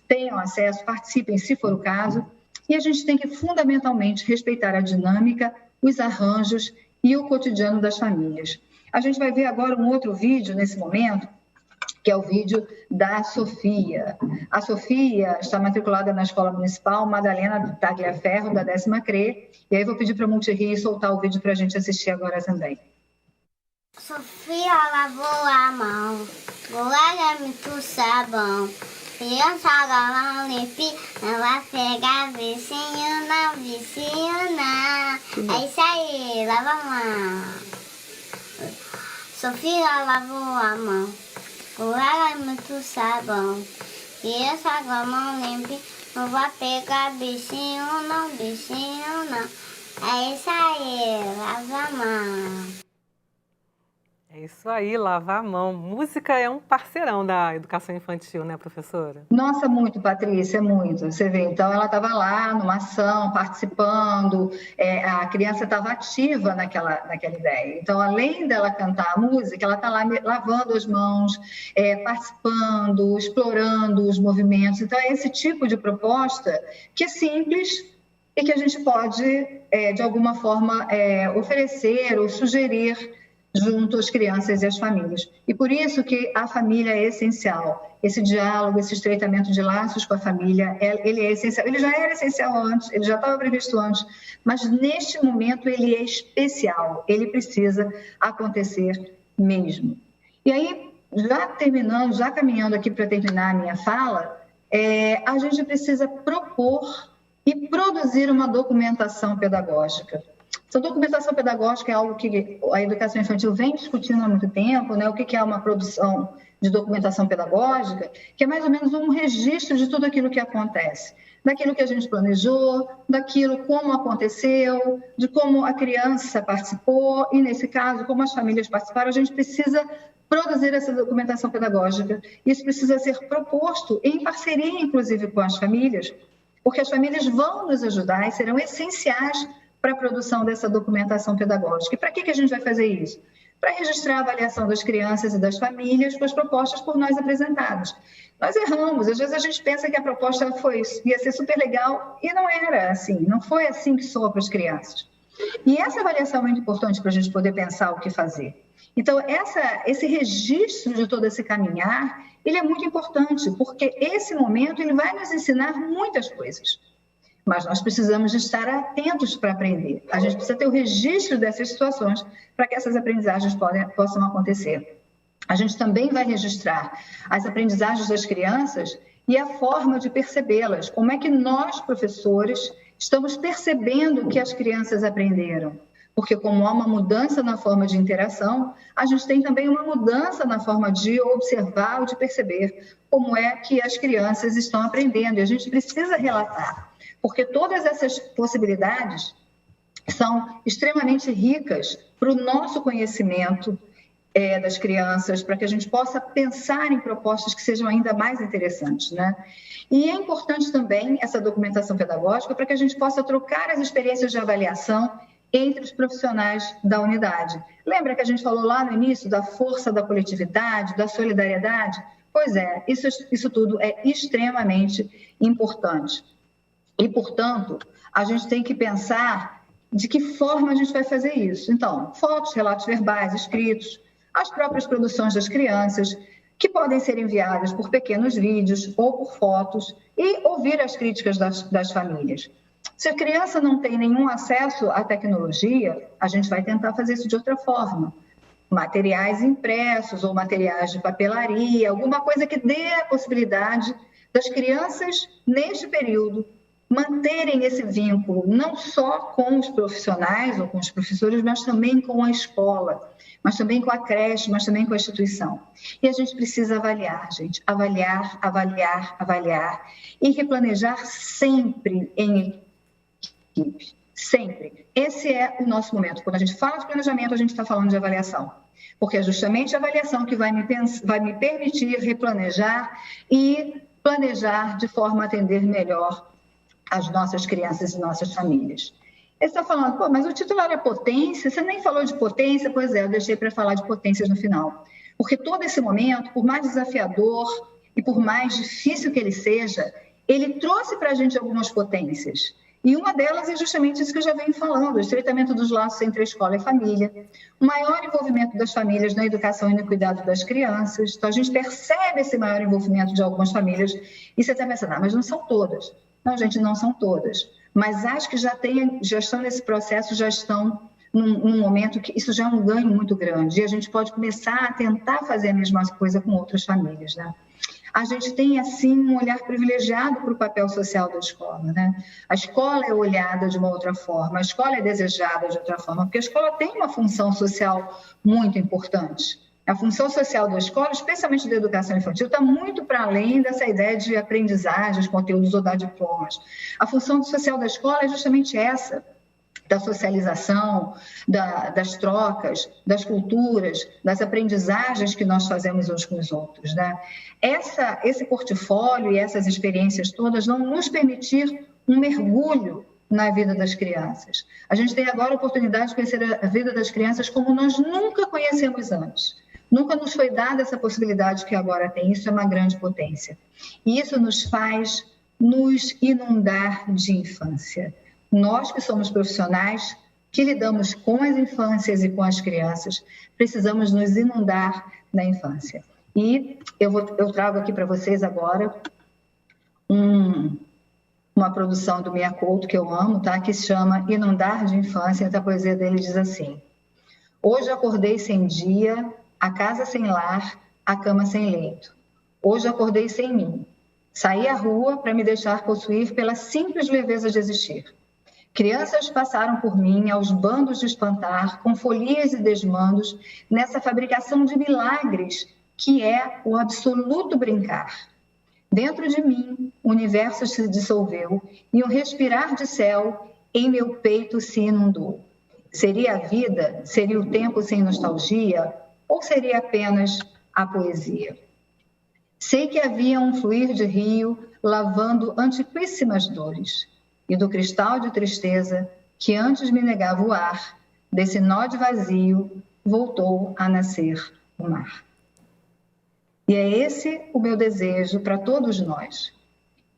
tenham acesso, participem, se for o caso. E a gente tem que, fundamentalmente, respeitar a dinâmica, os arranjos e o cotidiano das famílias. A gente vai ver agora um outro vídeo nesse momento, que é o vídeo da Sofia. A Sofia está matriculada na Escola Municipal Madalena Tagliaferro, da 10ª CRE, e aí vou pedir para a Multirio soltar o vídeo para a gente assistir agora também. Sofia lavou a mão, goleira muito sabão. Criança agora limpinha, não vai pegar vicinho não, vicinho não. É isso aí, lava a mão. Sofia lavou a mão, goleira muito sabão. Criança agora mão limpinha, não vai pegar bichinho não, bichinho não. É isso aí, lava a mão. É isso aí, lavar a mão. Música é um parceirão da educação infantil, né, professora? Nossa, muito, Patrícia, muito. Você vê, então ela estava lá numa ação, participando, a criança estava ativa naquela ideia. Então, além dela cantar a música, ela está lá lavando as mãos, participando, explorando os movimentos. Então, é esse tipo de proposta que é simples e que a gente pode, de alguma forma, oferecer ou sugerir junto às crianças e às famílias. E por isso que a família é essencial. Esse diálogo, esse estreitamento de laços com a família, ele é essencial. Ele já era essencial antes, ele já estava previsto antes, mas neste momento ele é especial. Ele precisa acontecer mesmo. E aí, já caminhando aqui para terminar a minha fala, a gente precisa propor e produzir uma documentação pedagógica. Essa documentação pedagógica é algo que a educação infantil vem discutindo há muito tempo, né? O que é uma produção de documentação pedagógica, que é mais ou menos um registro de tudo aquilo que acontece, daquilo que a gente planejou, daquilo como aconteceu, de como a criança participou e, nesse caso, como as famílias participaram. A gente precisa produzir essa documentação pedagógica. Isso precisa ser proposto em parceria, inclusive, com as famílias, porque as famílias vão nos ajudar e serão essenciais para a produção dessa documentação pedagógica. E para que a gente vai fazer isso? para registrar a avaliação das crianças e das famílias com as propostas por nós apresentadas. Nós erramos, às vezes a gente pensa que a proposta ia ser super legal e não era assim, não foi assim que soou para as crianças. E essa avaliação é muito importante para a gente poder pensar o que fazer. Então, esse registro de todo esse caminhar, ele é muito importante, porque esse momento ele vai nos ensinar muitas coisas. Mas nós precisamos estar atentos para aprender. A gente precisa ter o registro dessas situações para que essas aprendizagens possam acontecer. A gente também vai registrar as aprendizagens das crianças e a forma de percebê-las. Como é que nós, professores, estamos percebendo o que as crianças aprenderam? Porque como há uma mudança na forma de interação, a gente tem também uma mudança na forma de observar ou de perceber como é que as crianças estão aprendendo. E a gente precisa relatar, porque todas essas possibilidades são extremamente ricas para o nosso conhecimento das crianças, para que a gente possa pensar em propostas que sejam ainda mais interessantes, né? E é importante também essa documentação pedagógica para que a gente possa trocar as experiências de avaliação entre os profissionais da unidade. Lembra que a gente falou lá no início da força da coletividade, da solidariedade? Pois é, isso tudo é extremamente importante. E, portanto, a gente tem que pensar de que forma a gente vai fazer isso. Então, fotos, relatos verbais, escritos, as próprias produções das crianças, que podem ser enviadas por pequenos vídeos ou por fotos, e ouvir as críticas das famílias. Se a criança não tem nenhum acesso à tecnologia, a gente vai tentar fazer isso de outra forma. Materiais impressos ou materiais de papelaria, alguma coisa que dê a possibilidade das crianças, neste período, manterem esse vínculo, não só com os profissionais ou com os professores, mas também com a escola, mas também com a creche, mas também com a instituição. E a gente precisa avaliar, gente, avaliar e replanejar sempre em equipe, sempre. Esse é o nosso momento. Quando a gente fala de planejamento, a gente está falando de avaliação, porque é justamente a avaliação que vai me permitir replanejar e planejar de forma a atender melhor as nossas crianças e nossas famílias. Você está falando, mas o titular é potência, você nem falou de potência. Pois é, eu deixei para falar de potências no final. Porque todo esse momento, por mais desafiador e por mais difícil que ele seja, ele trouxe para a gente algumas potências. E uma delas é justamente isso que eu já venho falando, o estreitamento dos laços entre a escola e a família, o maior envolvimento das famílias na educação e no cuidado das crianças. Então, a gente percebe esse maior envolvimento de algumas famílias e você está pensando, mas não são todas. Não, gente, não são todas. Mas acho que já estão nesse processo, já estão num momento que isso já é um ganho muito grande. E a gente pode começar a tentar fazer a mesma coisa com outras famílias, né? A gente tem, assim, um olhar privilegiado para o papel social da escola, né? A escola é olhada de uma outra forma, a escola é desejada de outra forma, porque a escola tem uma função social muito importante. A função social da escola, especialmente da educação infantil, está muito para além dessa ideia de aprendizagens, conteúdos ou dar diplomas. A função social da escola é justamente essa, da socialização, das trocas, das culturas, das aprendizagens que nós fazemos uns com os outros, né? Esse portfólio e essas experiências todas vão nos permitir um mergulho na vida das crianças. A gente tem agora a oportunidade de conhecer a vida das crianças como nós nunca conhecemos antes. Nunca nos foi dada essa possibilidade que agora tem. Isso é uma grande potência. E isso nos faz nos inundar de infância. Nós que somos profissionais, que lidamos com as infâncias e com as crianças, precisamos nos inundar na infância. E eu trago aqui para vocês agora uma produção do Mia Couto, que eu amo, tá? Que se chama Inundar de Infância. A poesia dele diz assim: hoje acordei sem dia, a casa sem lar, a cama sem leito. Hoje acordei sem mim. Saí à rua para me deixar possuir pela simples leveza de existir. Crianças passaram por mim aos bandos de espantar, com folias e desmandos, nessa fabricação de milagres que é o absoluto brincar. Dentro de mim, o universo se dissolveu e um respirar de céu em meu peito se inundou. Seria a vida? Seria o tempo sem nostalgia? Ou seria apenas a poesia? Sei que havia um fluir de rio lavando antiquíssimas dores, e do cristal de tristeza que antes me negava o ar, desse nó de vazio, voltou a nascer o mar. E é esse o meu desejo para todos nós,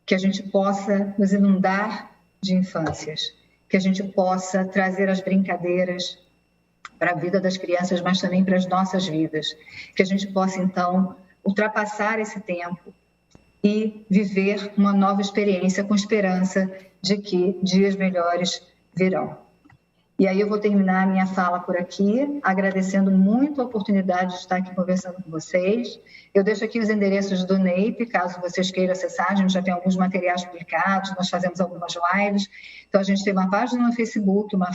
que a gente possa nos inundar de infâncias, que a gente possa trazer as brincadeiras para a vida das crianças, mas também para as nossas vidas, que a gente possa, então, ultrapassar esse tempo e viver uma nova experiência com esperança de que dias melhores virão. E aí eu vou terminar a minha fala por aqui, agradecendo muito a oportunidade de estar aqui conversando com vocês. Eu deixo aqui os endereços do NEIP, caso vocês queiram acessar. A gente já tem alguns materiais publicados, nós fazemos algumas lives. Então, a gente tem uma página no Facebook, uma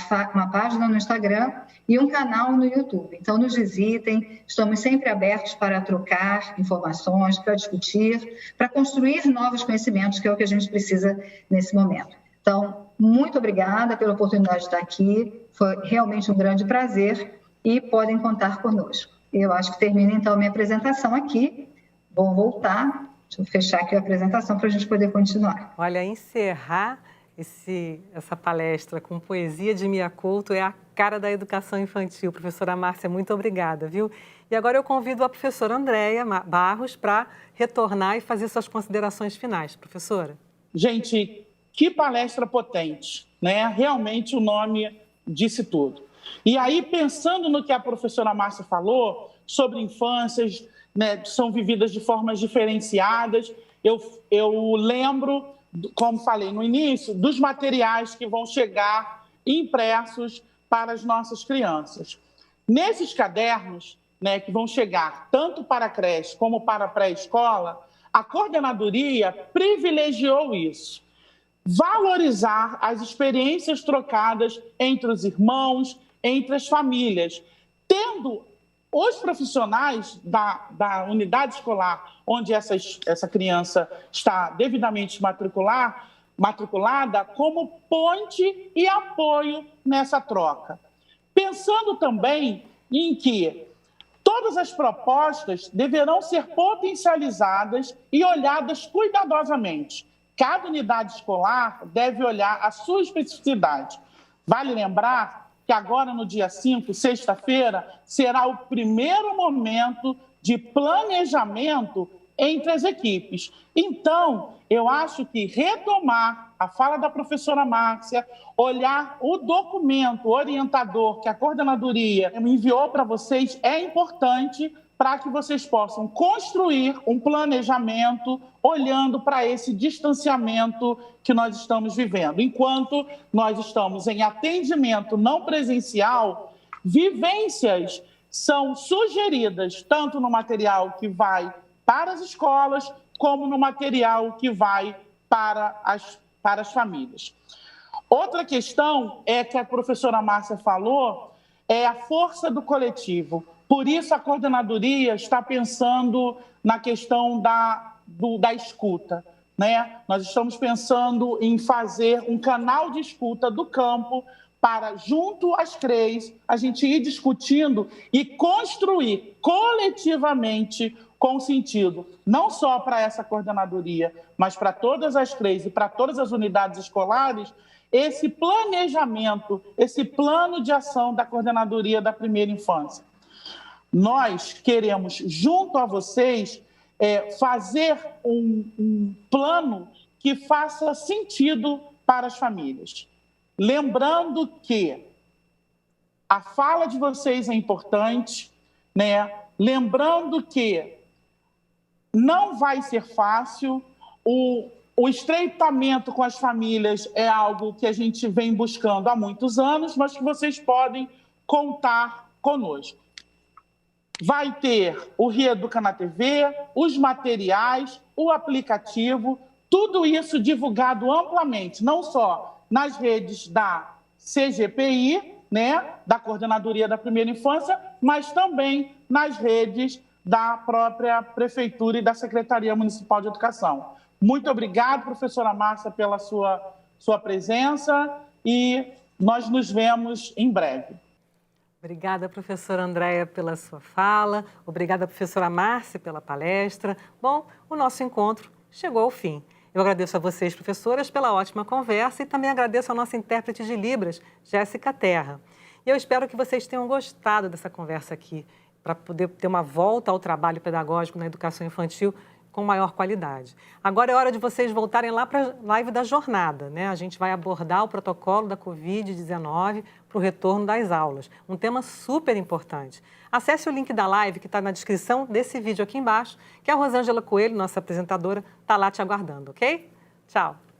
página no Instagram e um canal no YouTube. Então, nos visitem, estamos sempre abertos para trocar informações, para discutir, para construir novos conhecimentos, que é o que a gente precisa nesse momento. Então, muito obrigada pela oportunidade de estar aqui, foi realmente um grande prazer e podem contar conosco. Eu acho que termina então a minha apresentação aqui, vou voltar, deixa eu fechar aqui a apresentação para a gente poder continuar. Olha, encerrar essa palestra com poesia de Mia Couto é a cara da educação infantil. Professora Márcia, muito obrigada, viu? E agora eu convido a professora Andréia Barros para retornar e fazer suas considerações finais. Professora. Gente, que palestra potente, né? Realmente o nome disse tudo. E aí, pensando no que a professora Márcia falou sobre infâncias, né, são vividas de formas diferenciadas, eu lembro, como falei no início, dos materiais que vão chegar impressos para as nossas crianças. Nesses cadernos, né, que vão chegar tanto para a creche como para a pré-escola, a coordenadoria privilegiou isso. Valorizar as experiências trocadas entre os irmãos, entre as famílias, tendo os profissionais da unidade escolar onde essa criança está devidamente matriculada como ponte e apoio nessa troca. Pensando também em que todas as propostas deverão ser potencializadas e olhadas cuidadosamente. Cada unidade escolar deve olhar a sua especificidade. Vale lembrar que agora, no dia 5, sexta-feira, será o primeiro momento de planejamento entre as equipes. Então, eu acho que retomar a fala da professora Márcia, olhar o documento orientador que a coordenadoria enviou para vocês é importante para que vocês possam construir um planejamento olhando para esse distanciamento que nós estamos vivendo. Enquanto nós estamos em atendimento não presencial, vivências são sugeridas tanto no material que vai para as escolas, como no material que vai para as famílias. Outra questão é que a professora Márcia falou, é a força do coletivo. Por isso, a coordenadoria está pensando na questão da escuta, né? Nós estamos pensando em fazer um canal de escuta do campo para, junto às CREs, a gente ir discutindo e construir coletivamente com sentido, não só para essa coordenadoria, mas para todas as CREs e para todas as unidades escolares, esse planejamento, esse plano de ação da coordenadoria da primeira infância. Nós queremos, junto a vocês, fazer um plano que faça sentido para as famílias. Lembrando que a fala de vocês é importante, né? Lembrando que não vai ser fácil, o estreitamento com as famílias é algo que a gente vem buscando há muitos anos, mas que vocês podem contar conosco. Vai ter o Reeduca na TV, os materiais, o aplicativo, tudo isso divulgado amplamente, não só nas redes da CGPI, né, da Coordenadoria da Primeira Infância, mas também nas redes da própria Prefeitura e da Secretaria Municipal de Educação. Muito obrigado, professora Márcia, pela sua presença e nós nos vemos em breve. Obrigada, professora Andréia, pela sua fala. Obrigada, professora Márcia, pela palestra. Bom, o nosso encontro chegou ao fim. Eu agradeço a vocês, professoras, pela ótima conversa e também agradeço a nossa intérprete de Libras, Jéssica Terra. E eu espero que vocês tenham gostado dessa conversa aqui, para poder ter uma volta ao trabalho pedagógico na educação infantil com maior qualidade. Agora é hora de vocês voltarem lá para a live da jornada, né? A gente vai abordar o protocolo da Covid-19 para o retorno das aulas, um tema super importante. Acesse o link da live que está na descrição desse vídeo aqui embaixo, que a Rosângela Coelho, nossa apresentadora, está lá te aguardando, ok? Tchau!